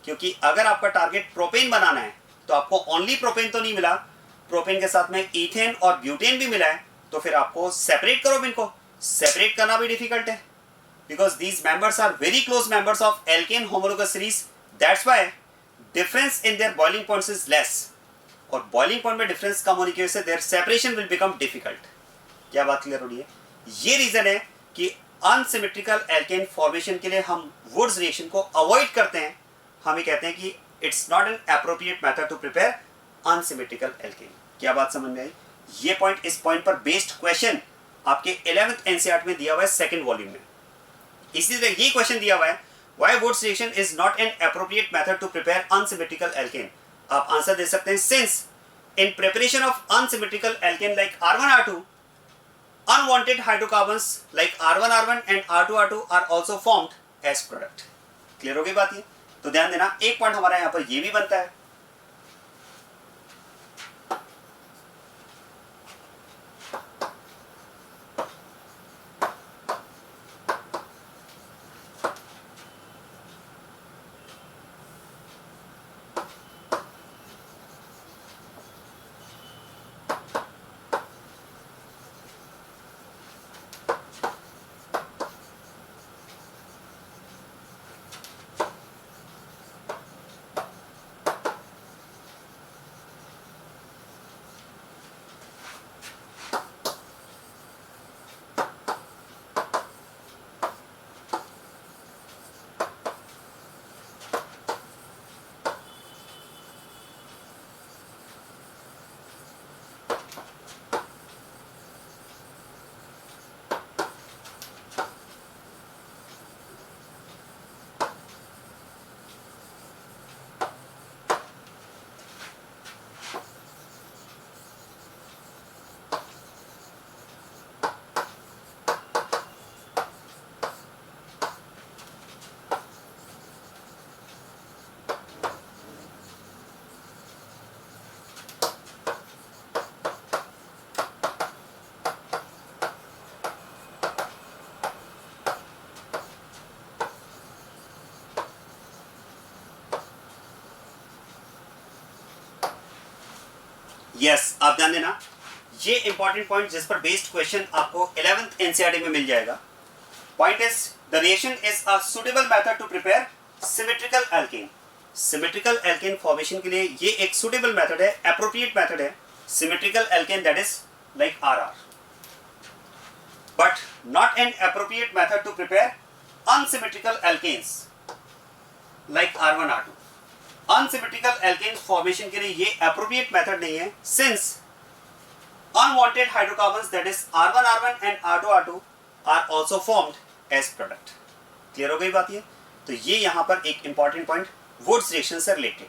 क्योंकि अगर आपका टारगेट प्रोपेन बनाना है तो आपको ओनली प्रोपेन तो नहीं मिला, प्रोपेन के साथ में ईथेन और ब्यूटेन भी मिला है, तो फिर आपको सेपरेट करो, इनको सेपरेट करना भी डिफिकल्ट है, because these members are very close members of alkane homologous series. That's why difference in their boiling points is less. और boiling point में difference कम होने की वजह से their separation will become difficult. क्या बात क्लियर हो रही है? ये रीजन है कि unsymmetrical alkane formation के लिए हम Woods reaction को avoid करते हैं. हम ये कहते हैं कि it's not an appropriate method to prepare unsymmetrical alkane. क्या बात समझ में आई? ये पॉइंट, इस पॉइंट पर बेस्ड क्वेश्चन आपके 11th NCERT में दिया हुआ है सेकंड वॉल्यूम में. इसीलिए ये क्वेश्चन दिया हुआ है, why Woods reaction is not an appropriate method to prepare unsymmetrical alkane. आप आंसर दे सकते हैं, since in preparation of unsymmetrical alkane like R1R2, unwanted hydrocarbons like R1R1 and R2R2 are also formed as product. Clear हो गई बात ये? तो ध्यान देना, एक पॉइंट हमारा यहाँ पर ये भी बनता है. यस, आप ध्यान देना, ये इंपॉर्टेंट पॉइंट जिस पर बेस्ड क्वेश्चन आपको 11th NCERT में मिल जाएगा. Point is the reaction is a suitable method to prepare symmetrical alkane. Symmetrical alkane formation के लिए ये एक सुटेबल मेथड है, एप्रोप्रिएट मेथड है, symmetrical alkane, that is like RR, but not an appropriate method to prepare unsymmetrical alkanes like R1R2. Unsymmetrical alkane formation के लिए ये appropriate method नहीं है, since unwanted hydrocarbons that is R1R1 and R2R2 are also formed as product. Clear हो गई बात ये? तो ये यहां पर एक इंपॉर्टेंट पॉइंट वुड्स रिएक्शन से रिलेटेड.